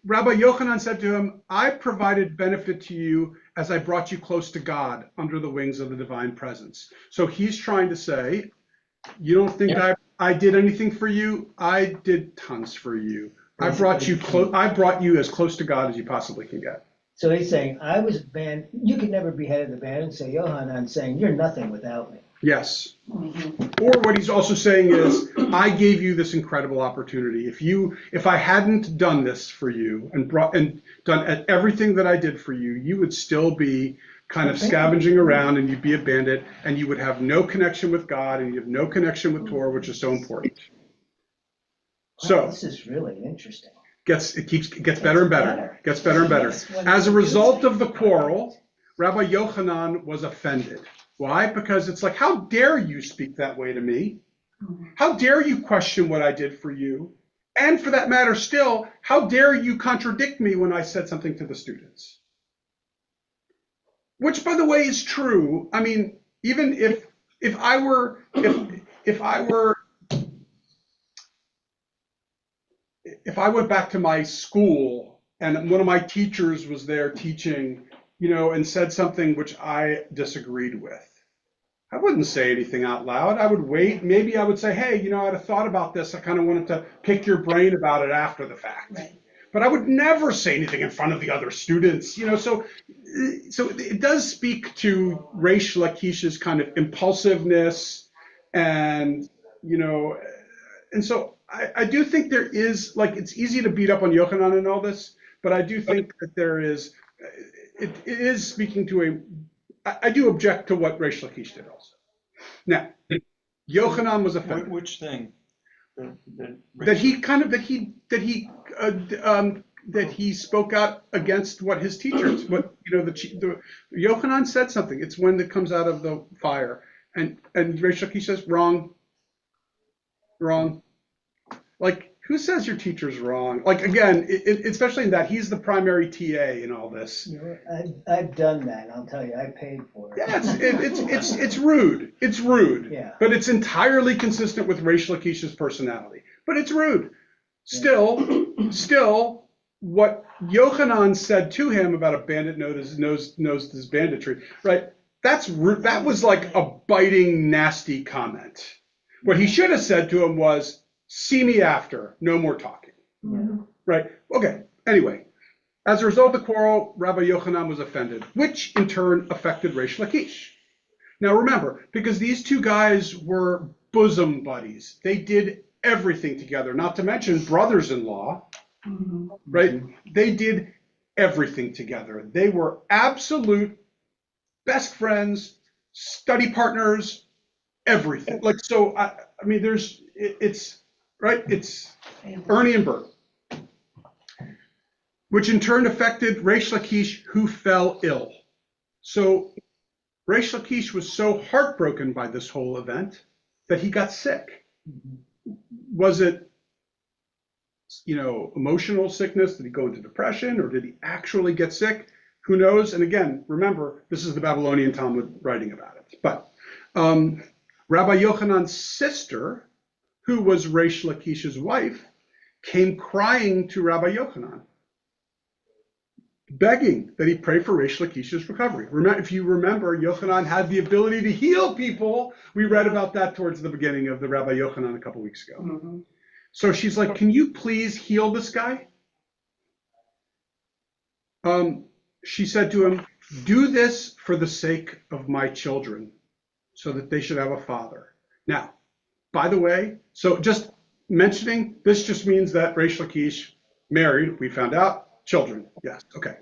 Rabbi Yochanan said to him, I provided benefit to you as I brought you close to God under the wings of the divine presence. So he's trying to say, you don't think I did anything for you? I did tons for you. I brought you as close to God as you possibly can get. So he's saying, I was banned. You could never be head of the band, and so Yohanan saying, you're nothing without me. Yes. Or what he's also saying is, I gave you this incredible opportunity. If I hadn't done this for you and done everything that I did for you, you would still be kind of scavenging around, and you'd be a bandit, and you would have no connection with God, and you have no connection with Torah, which is so important. So This is really interesting. gets better and better. Gets better and better. As a result of the quarrel, Rabbi Yochanan was offended. Why? Because it's like, how dare you speak that way to me? How dare you question what I did for you? And for that matter, still, how dare you contradict me when I said something to the students? Which, by the way, is true. I mean, even if I went back to my school and one of my teachers was there teaching, and said something which I disagreed with, I wouldn't say anything out loud. I would wait. Maybe I would say, hey, I'd have thought about this. I kind of wanted to pick your brain about it after the fact. Right. But I would never say anything in front of the other students, so it does speak to Reish Lakish's kind of impulsiveness, and and so I do think there is, like, it's easy to beat up on Yochanan and all this, but I do think that there is, it is speaking to I do object to what Reish Lakish did also. Now, Yochanan was offended. Which thing? That he spoke out against what his teachers, Yochanan said something. It's when it comes out of the fire, and Reish Lakish says wrong. wrong. Like, who says your teacher's wrong? Like, again, especially in that he's the primary TA in all this. You know, I've done that, I'll tell you, I paid for it. Yeah, it's rude. It's rude. Yeah. But it's entirely consistent with Reish Lakish's personality. But it's rude. Still, what Yochanan said to him about a bandit knows his banditry, right? That's rude. That was like a biting, nasty comment. What he should have said to him was, "See me after. No more talking." Right? Okay. Anyway, as a result of the quarrel, Rabbi Yochanan was offended, which in turn affected Reish Lakish. Now remember, because these two guys were bosom buddies, they did everything together, not to mention brothers-in-law, right? They did everything together. They were absolute best friends, study partners, everything. Like, so, I mean, it's Ernie and Bert, which in turn affected Reish Lakish, who fell ill. So Reish Lakish was so heartbroken by this whole event that he got sick. Was it, emotional sickness? Did he go into depression, or did he actually get sick? Who knows? And again, remember, this is the Babylonian Talmud writing about it. But Rabbi Yochanan's sister, who was Reish Lakish's wife, came crying to Rabbi Yochanan, begging that he pray for Reish Lakish's recovery. If you remember, Yochanan had the ability to heal people. We read about that towards the beginning of the Rabbi Yochanan a couple weeks ago. So she's like, "Can you please heal this guy?" She said to him, "Do this for the sake of my children, so that they should have a father." Now, by the way, so just mentioning, this just means that Reish Lakish married, we found out, children. Yes, okay.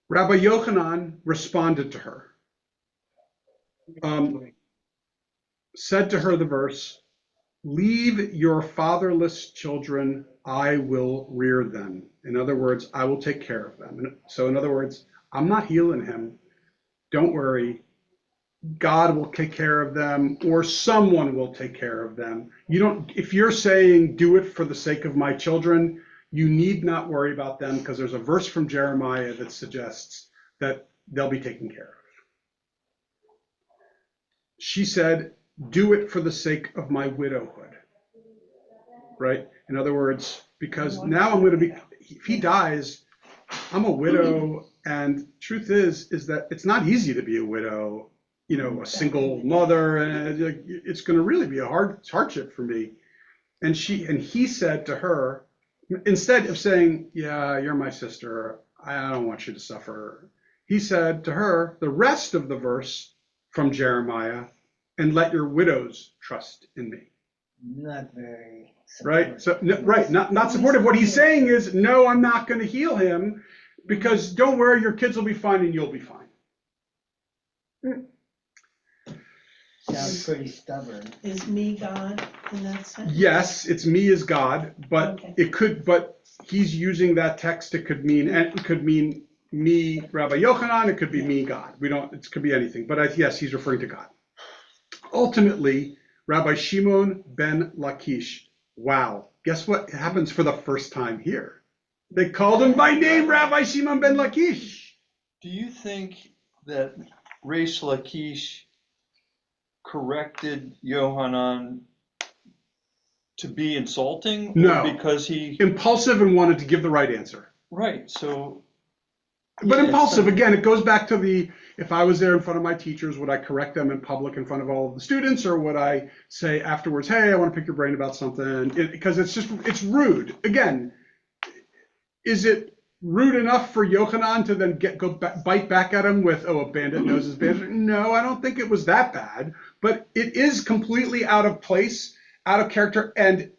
Rabbi Yochanan responded to her, said to her the verse, "Leave your fatherless children, I will rear them." In other words, I will take care of them. So in other words, I'm not healing him. Don't worry. God will take care of them, or someone will take care of them. If you're saying do it for the sake of my children, you need not worry about them, because there's a verse from Jeremiah that suggests that they'll be taken care of. She said, do it for the sake of my widowhood, right? In other words, because now I'm going to be, if he dies, I'm a widow, and truth is that it's not easy to be a widow, a single mother, and it's going to really be a hardship for me. And he said to her, instead of saying, "Yeah, you're my sister, I don't want you to suffer," he said to her the rest of the verse from Jeremiah, "And let your widows trust in me." Not very Right? supportive. So, right, not supportive. What he's saying is, no, I'm not going to heal him, because don't worry, your kids will be fine and you'll be fine. Sounds pretty stubborn. Is me God in that sense? Yes, it's me as God, but Okay. but he's using that text. It could mean me, Rabbi Yochanan. It could be me, God. It could be anything. But yes, he's referring to God. Ultimately, Rabbi Shimon ben Lakish. Wow. Guess what happens for the first time here? They called him by name, Rabbi Shimon ben Lakish. Do you think that Reish Lakish corrected Yohanan to be insulting? No. Or because he, Impulsive and wanted to give the right answer. right, so. But yeah, impulsive, so- again, it goes back to if I was there in front of my teachers, would I correct them in public in front of all of the students, or would I say afterwards, "Hey, I want to pick your brain about something," because it's rude. Again, is it rude enough for Yochanan to then bite back at him with, "Oh, a bandit knows his bandit"? No, I don't think it was that bad, but it is completely out of place, out of character, and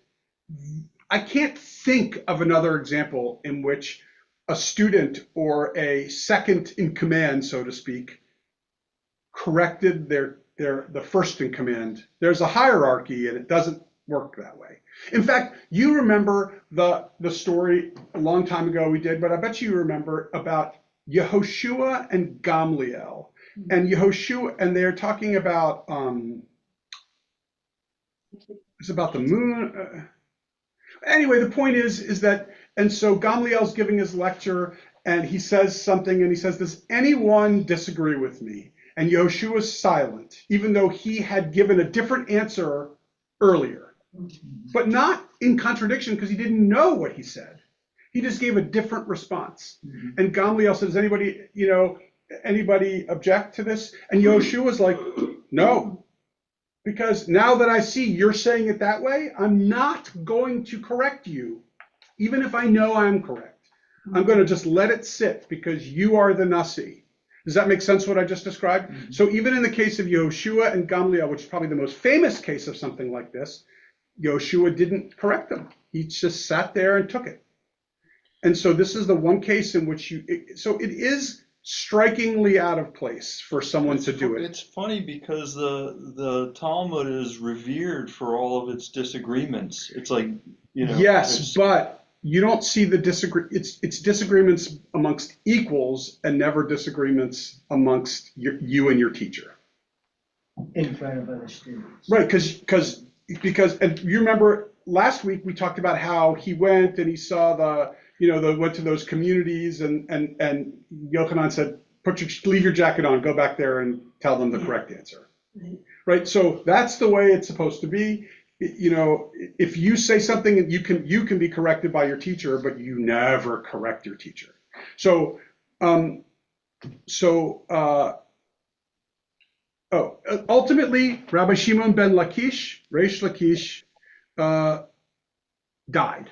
I can't think of another example in which a student or a second in command, so to speak, corrected the first in command. There's a hierarchy, and it doesn't work that way. In fact, you remember the story a long time ago we did, but I bet you remember about Yehoshua and Gamliel. And Yehoshua, and they're talking about it's about the moon. Anyway, the point is that, and so Gamliel's giving his lecture, and he says something, and he says, "Does anyone disagree with me?" And Yehoshua's silent, even though he had given a different answer earlier, but not in contradiction because he didn't know what he said. He just gave a different response. And Gamliel says, anybody object to this? And Yehoshua was like, no, because now that I see you're saying it that way, I'm not going to correct you, even if I know I'm correct. I'm going to just let it sit because you are the Nasi. Does that make sense what I just described? So even in the case of Yehoshua and Gamliel, which is probably the most famous case of something like this, Yehoshua didn't correct them. He just sat there and took it. And so this is the one case in which so it is strikingly out of place for someone to do it. It's funny because the Talmud is revered for all of its disagreements. It's like, Yes, but you don't see the it's disagreements amongst equals and never disagreements amongst you and your teacher. In front of other students. Right, because and you remember last week we talked about how he went and he saw went to those communities and Yochanan said, leave your jacket on, go back there and tell them the correct answer. Right, so that's the way it's supposed to be. If you say something, you can be corrected by your teacher, but you never correct your teacher. So ultimately, Rabbi Shimon ben Lakish, Reish Lakish, died.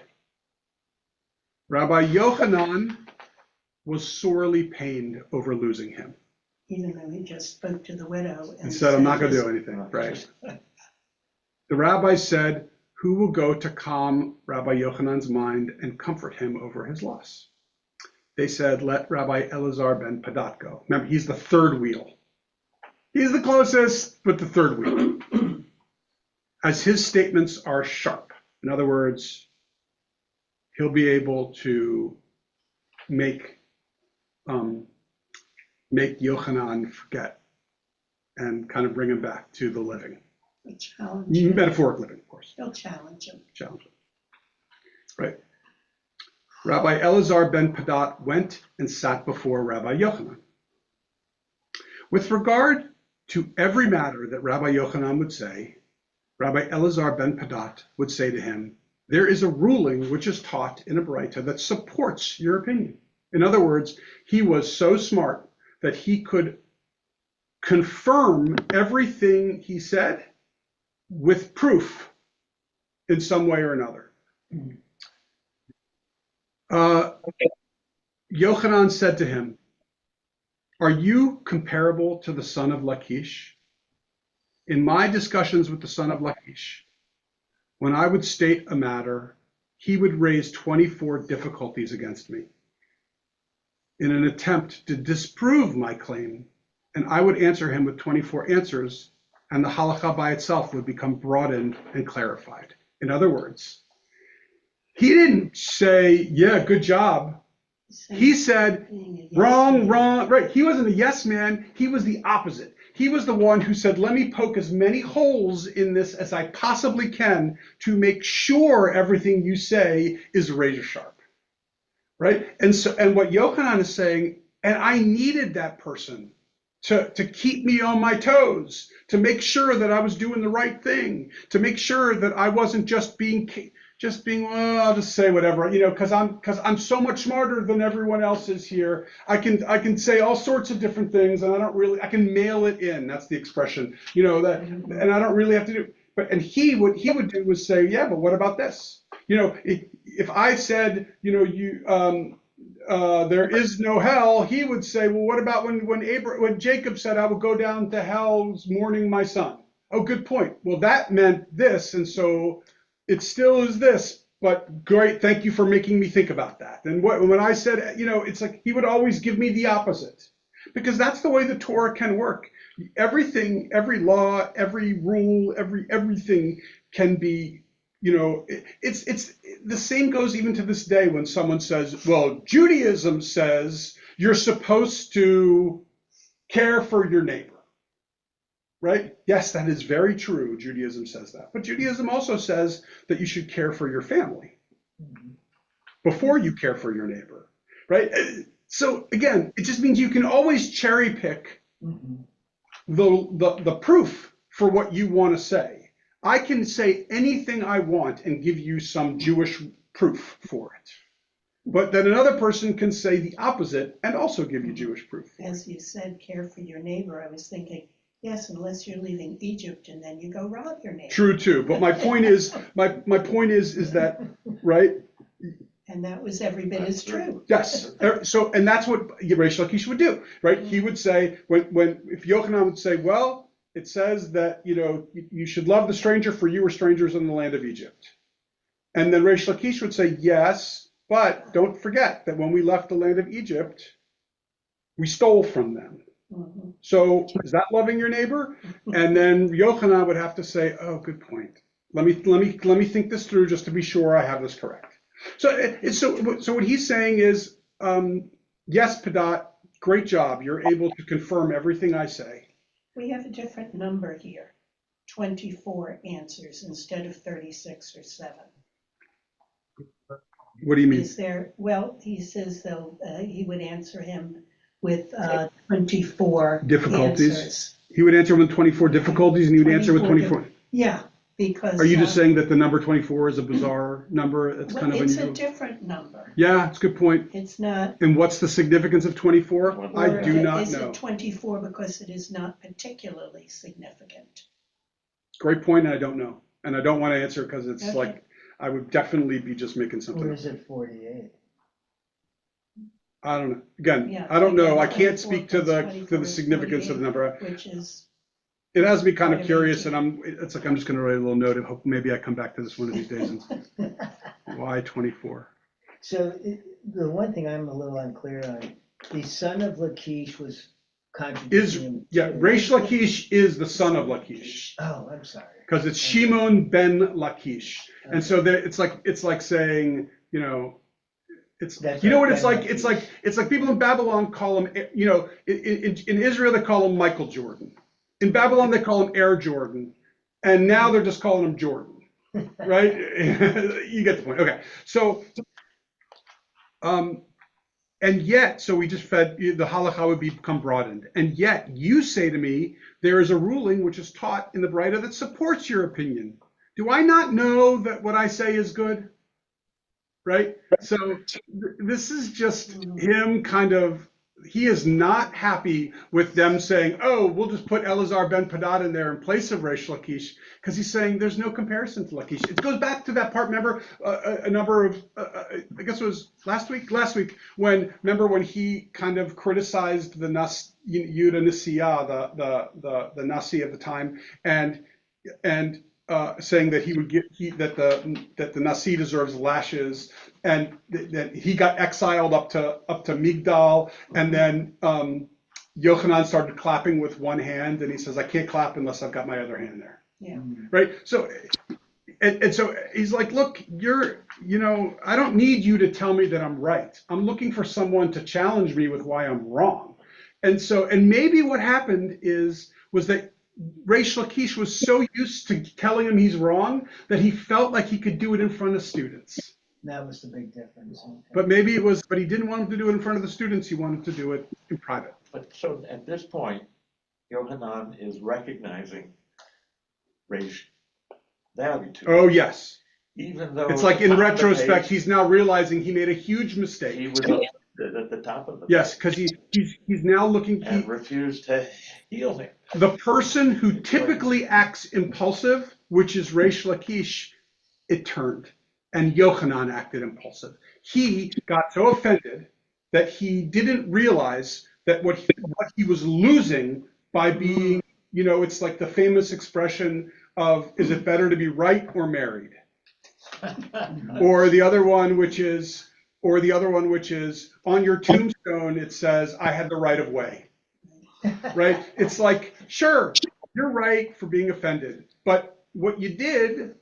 Rabbi Yochanan was sorely pained over losing him. Even though he just spoke to the widow And said, I'm not going to do anything, right? The rabbi said, who will go to calm Rabbi Yochanan's mind and comfort him over his loss? They said, let Rabbi Elazar ben Padat go. Remember, he's the third wheel. He's the closest, but the third wheel. As his statements are sharp. In other words, he'll be able to make Yochanan forget and kind of bring him back to the living. Challenge him. Metaphoric living, of course. He'll challenge him. Challenge him. Right. Rabbi Elazar ben Padat went and sat before Rabbi Yochanan. With regard to every matter that Rabbi Yochanan would say, Rabbi Elazar ben Padat would say to him, there is a ruling which is taught in a Baraita that supports your opinion. In other words, he was so smart that he could confirm everything he said with proof in some way or another. Yochanan said to him, are you comparable to the son of Lachish? In my discussions with the son of Lachish, when I would state a matter, he would raise 24 difficulties against me in an attempt to disprove my claim, and I would answer him with 24 answers, and the halakha by itself would become broadened and clarified. In other words, he didn't say, yeah, good job. He said, wrong, right. He wasn't a yes man. He was the opposite. He was the one who said, let me poke as many holes in this as I possibly can to make sure everything you say is razor sharp. Right? And what Yochanan is saying, and I needed that person to keep me on my toes, to make sure that I was doing the right thing, to make sure that I wasn't just being, well, I'll just say whatever, because I'm so much smarter than everyone else is here. I can say all sorts of different things, and I can mail it in. That's the expression, and I don't really have to do. But and what he would do was say, yeah, but what about this? If I said, there is no hell, he would say, well, what about when Jacob said, I will go down to hell mourning my son? Oh, good point. Well, that meant this, and so it still is this, but great, thank you for making me think about that. And when I said, it's like he would always give me the opposite, because that's the way the Torah can work. Everything, every law, every rule, everything can be, it's the same goes even to this day when someone says, well, Judaism says you're supposed to care for your neighbor, right? Yes, that is very true. Judaism says that. But Judaism also says that you should care for your family before you care for your neighbor, right? So again, it just means you can always cherry pick the proof for what you want to say. I can say anything I want and give you some Jewish proof for it. But then another person can say the opposite and also give you Jewish proof. As you said, care for your neighbor, I was thinking, yes, unless you're leaving Egypt and then you go rob your neighbor. True too. But my point is, my point is that, right? And that was every bit as true. Yes. So, and that's what Reish Lakish would do, right? He would say, if Yochanan would say, well, it says that, you should love the stranger, for you were strangers in the land of Egypt. And then Reish Lakish would say, yes, but don't forget that when we left the land of Egypt, we stole from them. Mhm. So is that loving your neighbor? And then Yochanan would have to say, oh, good point. Let me think this through just to be sure I have this correct. So what he's saying is, yes, Padat, great job. You're able to confirm everything I say. We have a different number here, 24 answers instead of 36 or 7. What do you mean? Is there, well, he says though, he would answer him with 24 Difficulties. answers. He would answer with 24 difficulties and he would answer with 24. Yeah, because. Are you just saying that the number 24 is a bizarre number? It's well, kind of it's unusual. a different number. Yeah, it's a good point. It's not. And what's the significance of 24? I or do not is know. it 24 because it is not particularly significant? Great point, and I don't know. And I don't want to answer because it's Okay. like, I would definitely be just making something Or up. is it 48? I don't know. Again, Yeah, I don't know. I again, can't 24 speak to the plus to the significance of the number. Which is, It has me kind Part of of curious, 18. and it's like I'm just going to write a little note and hope maybe I come back to this one of these days. And why 24? So the one thing I'm a little unclear on, the son of Lachish was contradicting him. Yeah, too. Reish Lakish is the son of Lakish Oh, I'm sorry. because it's Shimon ben Lakish, and so it's like saying, it's That's you know right, what it's Ben like. Lakish. It's like people in Babylon call him, in Israel they call him Michael Jordan. In Babylon they call him Air Jordan, and now they're just calling him Jordan, right? You get the point. Okay, so and yet, so we just fed the halakha would become broadened, and yet you say to me there is a ruling which is taught in the Braita that supports your opinion. Do I not know that what I say is good? Right? So this is just him kind of, he is not happy with them saying, oh, we'll just put Elazar ben Padat in there in place of Reish Lakish, because he's saying there's no comparison to Lakish. It goes back to that part, remember, a number of, I guess it was last week, when he kind of criticized the Yehuda Nasiah, the Nasi at the time, and saying that that the Nasi deserves lashes, and that he got exiled up to Migdal, and then Yochanan started clapping with one hand, and he says, I can't clap unless I've got my other hand there. yeah. Right? So, and so he's like, look, I don't need you to tell me that I'm right. I'm looking for someone to challenge me with why I'm wrong. And so, and maybe what happened was that Reish Lakish was so used to telling him he's wrong that he felt like he could do it in front of students. That was the big difference. Okay. But but he didn't want him to do it in front of the students. He wanted to do it in private. But so at this point, Yohanan is recognizing Reish value to it. Oh, yes. Even though. It's like at in the top of the retrospect, page, he's now realizing he made a huge he mistake. was at the top of the. Yes, because he's now looking, And refused to heal him. the person who typically acts impulsive, which is Reish Lakish, it turned. And Yochanan acted impulsive. He got so offended that he didn't realize that what he was losing by being, it's like the famous expression of, is it better to be right or married? Or the other one, which is, on your tombstone, it says, I had the right of way. Right? It's like, sure, you're right for being offended, but what you did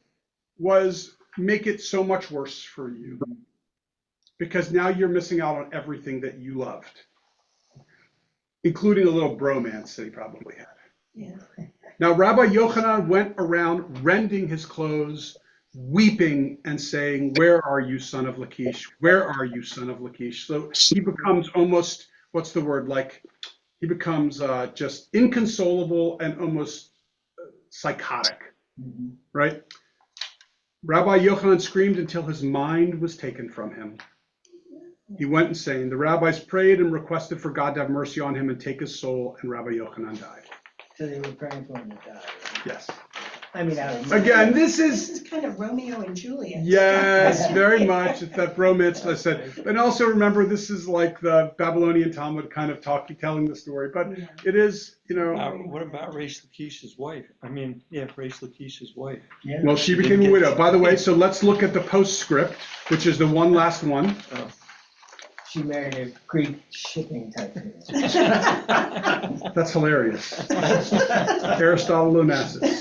was make it so much worse for you, because now you're missing out on everything that you loved, including a little bromance that he probably had. Yeah. Now Rabbi Yochanan went around rending his clothes, weeping and saying, "Where are you, son of Lachish? Where are you, son of Lachish?" So he becomes almost, what's the word, like he becomes just inconsolable and almost psychotic, right? Rabbi Yochanan screamed until his mind was taken from him. He went insane. The rabbis prayed and requested for God to have mercy on him and take his soul, and Rabbi Yochanan died. So they were praying for him to die. Yes. I mean, I was. Again, this This is, is kind of Romeo and Juliet. yes, very much. It's that romance I said. And also remember, this is like the Babylonian Talmud kind of telling the story. But Yeah. it is, you know, What about Reish Lakish's wife? I mean, yeah, Reish Lakish's wife. Yeah. well, she became a widow. By the way, so let's look at the postscript, which is the one last one. She married a Greek shipping tycoon. That's hilarious. Aristotle Onassis.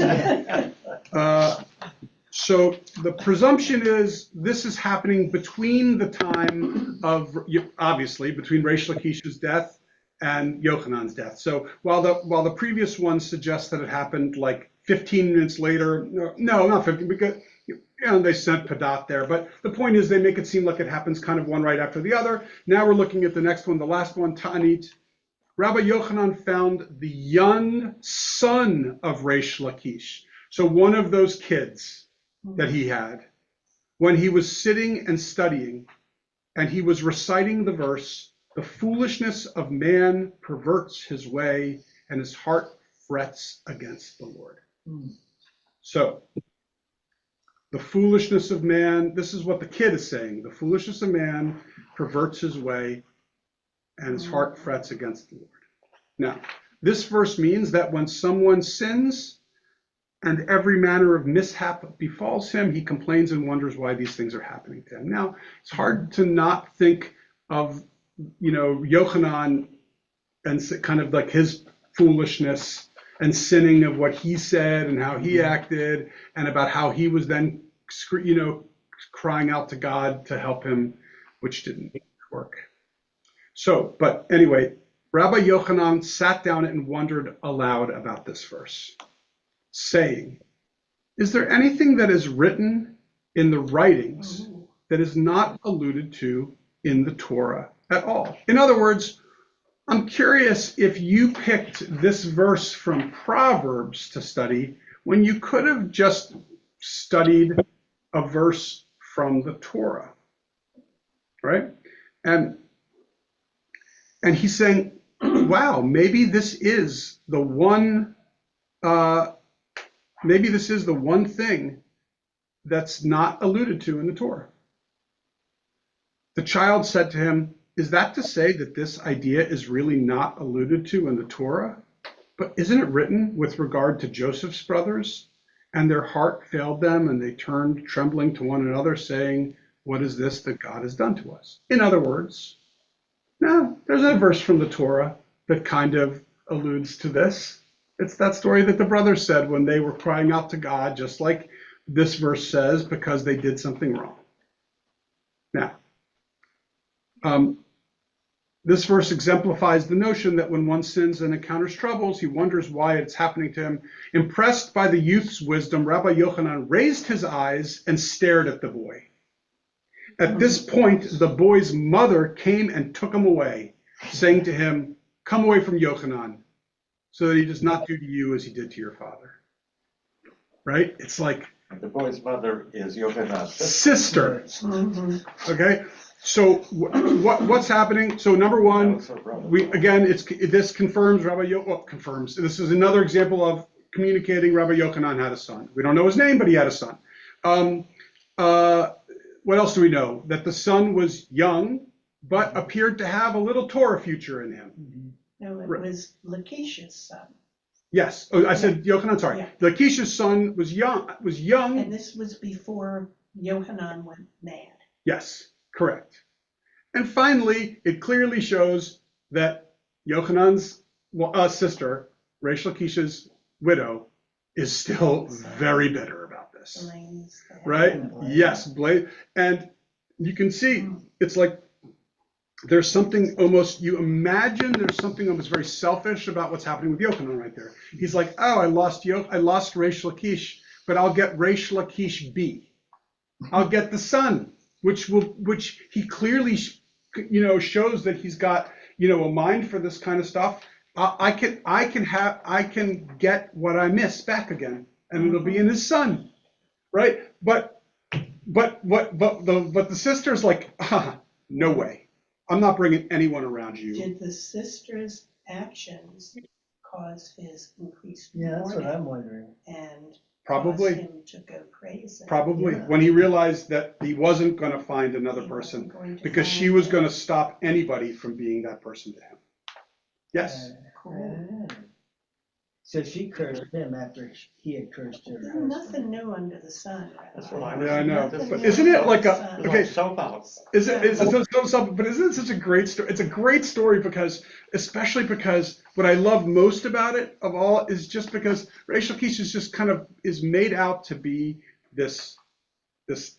So the presumption is this is happening between the time of, obviously, between Reish Lakish's death and Yochanan's death. So while the previous one suggests that it happened like 15 minutes later, no, not 15, because they sent Padat there. But the point is they make it seem like it happens kind of one right after the other. Now we're looking at the next one, the last one, Ta'anit. Rabbi Yochanan found the young son of Reish Lakish. So one of those kids that he had, when he was sitting and studying, and he was reciting the verse, "The foolishness of man perverts his way, and his heart frets against the Lord." So the foolishness of man, this is what the kid is saying. The foolishness of man perverts his way, and his heart frets against the Lord. Now, this verse means that when someone sins and every manner of mishap befalls him, he complains and wonders why these things are happening to him. Now, it's hard to not think of, Yochanan and kind of like his foolishness and sinning of what he said and how he acted, and about how he was then, crying out to God to help him, which didn't work. So, but anyway, Rabbi Yochanan sat down and wondered aloud about this verse, saying, "Is there anything that is written in the writings that is not alluded to in the Torah at all?" In other words, I'm curious if you picked this verse from Proverbs to study when you could have just studied a verse from the Torah, right? And he's saying, wow, maybe this is the one thing that's not alluded to in the Torah. The child said to him, "Is that to say that this idea is really not alluded to in the Torah? But isn't it written with regard to Joseph's brothers? And their heart failed them, and they turned trembling to one another, saying, 'What is this that God has done to us?'" In other words, no, there's a verse from the Torah that kind of alludes to this. It's that story that the brothers said when they were crying out to God, just like this verse says, because they did something wrong. Now, this verse exemplifies the notion that when one sins and encounters troubles, he wonders why it's happening to him. Impressed by the youth's wisdom, Rabbi Yochanan raised his eyes and stared at the boy. At this point, the boy's mother came and took him away, saying to him, "Come away from Yochanan, so that he does not do to you as he did to your father." Right? It's like The boy's mother is Yochanan's sister. Mhm. Okay? So what's happening? So number one, this confirms confirms. This is another example of communicating Rabbi Yochanan had a son. We don't know his name, but he had a son. What else do we know? That the son was young, but appeared to have a little Torah future in him. No, it was Lakeish's son. Yes. Oh, I said Yochanan, sorry. Yeah. Lakeish's son was young. And this was before Yochanan went mad. Yes, correct. And finally, it clearly shows that Yochanan's sister, Reish Lakish's widow, is still very bitter about this. Blames the Right? Blame. Yes, blame. And you can see it's like there's something almost, you imagine there's something almost very selfish about what's happening with Yochanan right there. He's like, oh, I lost Reish Lakish, but I'll get Reish Lakish B. I'll get the son, which he clearly, shows that he's got, a mind for this kind of stuff. I can get what I miss back again, and it'll be in his son, right? But the sister's like, no way. I'm not bringing anyone around you. Did the sister's actions cause his increased Yeah, that's what mourning I'm wondering. and Probably. cause him to go crazy? Probably, Yeah. when he realized that he wasn't going to find another He person, wasn't going to because she find was him. going to stop anybody from being that person to him. Yes, Cool. So she cursed him after he had cursed her husband. Nothing new under the sun. That's what I was. yeah, I know. Nothing But new isn't it under like the a sun. It's okay? like soap operas. But isn't it such a great story? It's a great story because, especially because what I love most about it of all is just because Reish Lakish is just is made out to be this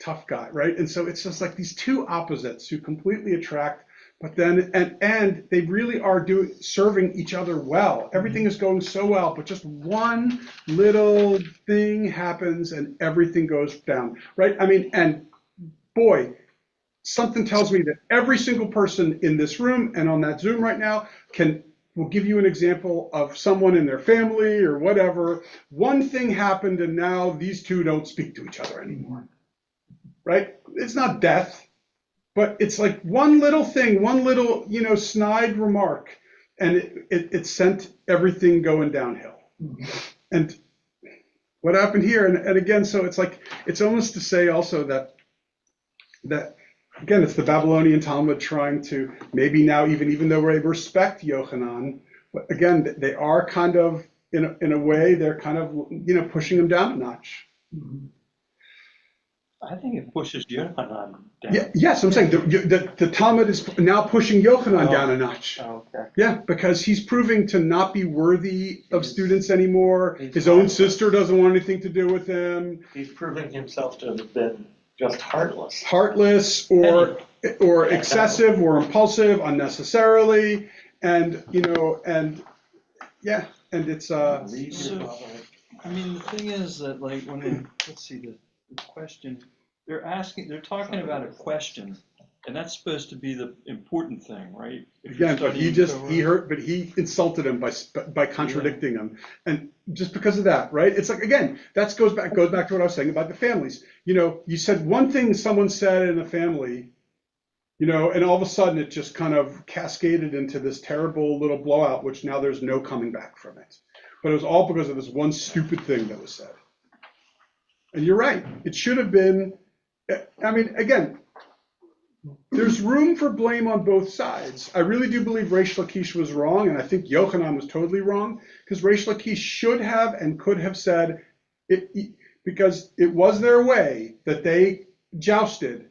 tough guy, right? And so it's just like these two opposites who completely attract, but then and they really are serving each other well. Everything is going so well, but just one little thing happens and everything goes down, right? I mean, and boy, something tells me that every single person in this room and on that Zoom right now will give you an example of someone in their family or whatever. One thing happened and now these two don't speak to each other anymore, right? It's not death, but it's like one little thing, one little, snide remark, and it sent everything going downhill. And what happened here, and again, so it's like, it's almost to say also that again, it's the Babylonian Talmud trying to maybe now, even though they respect Yochanan, but again, they are kind of, in a way, they're kind of, pushing him down a notch. I think it pushes Yochanan down. Yeah, yes, I'm saying the Talmud is now pushing Yochanan down a notch. Oh, okay. Yeah, because he's proving to not be worthy of students anymore. he's His own heartless. sister doesn't want anything to do with him. He's proving himself to have been just heartless. Heartless or excessive or impulsive unnecessarily, and it's Leave So- your father. I mean, the thing is that like when let's see the question, they're talking about a question, and that's supposed to be the important thing, right? If you're again, but he insulted him by contradicting him, and just because of that, right? It's like, again, that goes back to what I was saying about the families. You said one thing someone said in a family, and all of a sudden it just kind of cascaded into this terrible little blowout, which now there's no coming back from it. But it was all because of this one stupid thing that was said. And you're right, it should have been, I mean, again, there's room for blame on both sides. I really do believe Reish Lakish was wrong, and I think Yochanan was totally wrong, because Reish Lakish should have and could have said, because it was their way that they jousted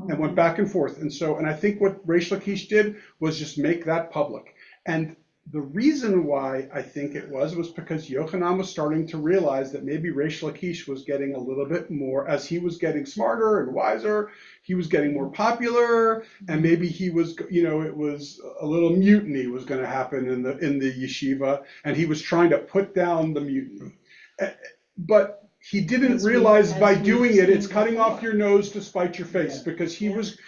and went back and forth. And I think what Reish Lakish did was just make that public. And the reason why I think it was because Yochanan was starting to realize that maybe Reish Lakish was getting a little bit more, as he was getting smarter and wiser, he was getting more popular, and maybe he was, it was a little mutiny was going to happen in the yeshiva, and he was trying to put down the mutiny. But he didn't realize by doing it, it's cutting off your nose to spite your face, because he was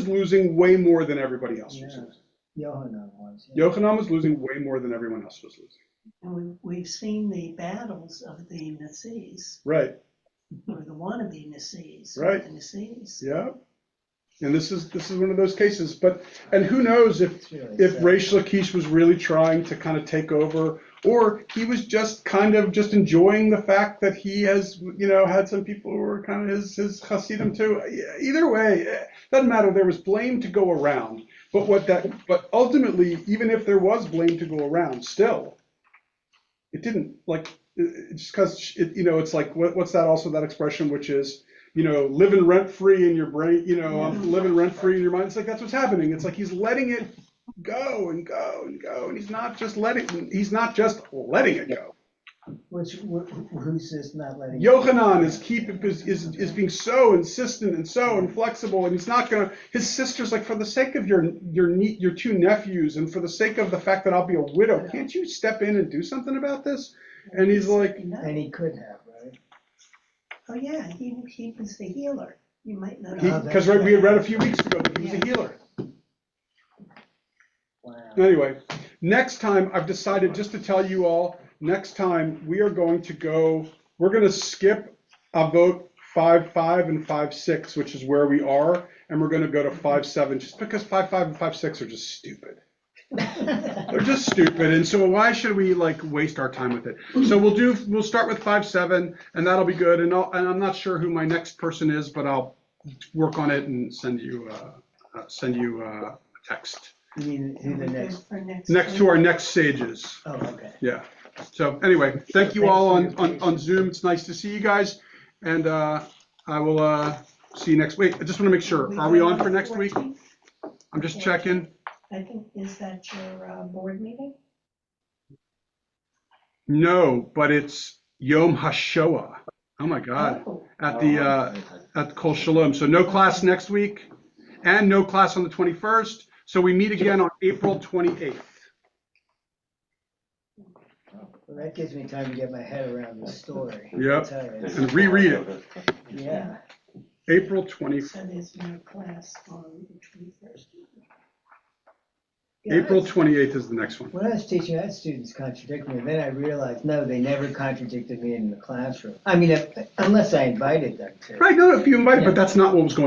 losing way more than everybody else was losing. Yohanan was. Yochanan was losing way more than everyone else was losing. And we've seen the battles of the Nassees, Right. or the wannabe Nassees. Right. The Nassees. Yeah. And this is one of those cases. And who knows if It's really Reish Lakish was really trying to kind of take over, or he was just kind of just enjoying the fact that he has, had some people who were kind of his Hasidim too. Either way, it doesn't matter. There was blame to go around. But ultimately, even if there was blame to go around, still, it didn't, just because, it's like, what's that also, that expression, which is, living rent free in your brain, living rent free in your mind. It's like, that's what's happening. It's like he's letting it go and go and go. And he's not just letting it go. Who's this not letting? Yohanan is being so insistent and so inflexible, and he's not gonna. His sister's like, for the sake of your two nephews, and for the sake of the fact that I'll be a widow, can't you step in and do something about this? And he's like, No. And he could have, right? Oh, yeah, he was the healer. You might know. because we had read a few weeks ago that he was a healer. Wow. Anyway, next time I've decided just to tell you all. Next time we are going to go. We're going to skip a vote 5.5 and 5.6, which is where we are, and we're going to go to 5.7, just because 5.5 and 5.6 are just stupid. They're just stupid, and so why should we like waste our time with it? So we'll start with 5.7, and that'll be good. And I'm not sure who my next person is, but I'll work on it and send you a text. You mean who the next? For next Next to our next sages. Oh, okay. Yeah. So anyway, thank you all on Zoom. It's nice to see you guys, and I will see you next week. I just want to make sure. Are we on for next week? 14th? I'm just checking. I think, is that your board meeting? No, but it's Yom HaShoah. Oh my God. Oh, At the Kol Shalom. So no class next week, and no class on the 21st. So we meet again on April 28th. Well, that gives me time to get my head around the story. Yep. I'll tell you. And reread it. Yeah. April 20th. so there's no class on the 21st. April 28th is the next one. When I was teaching, I had students contradict me, and then I realized, no, they never contradicted me in the classroom. I mean, unless I invited them to. Right, no, if you invite, but that's not what was going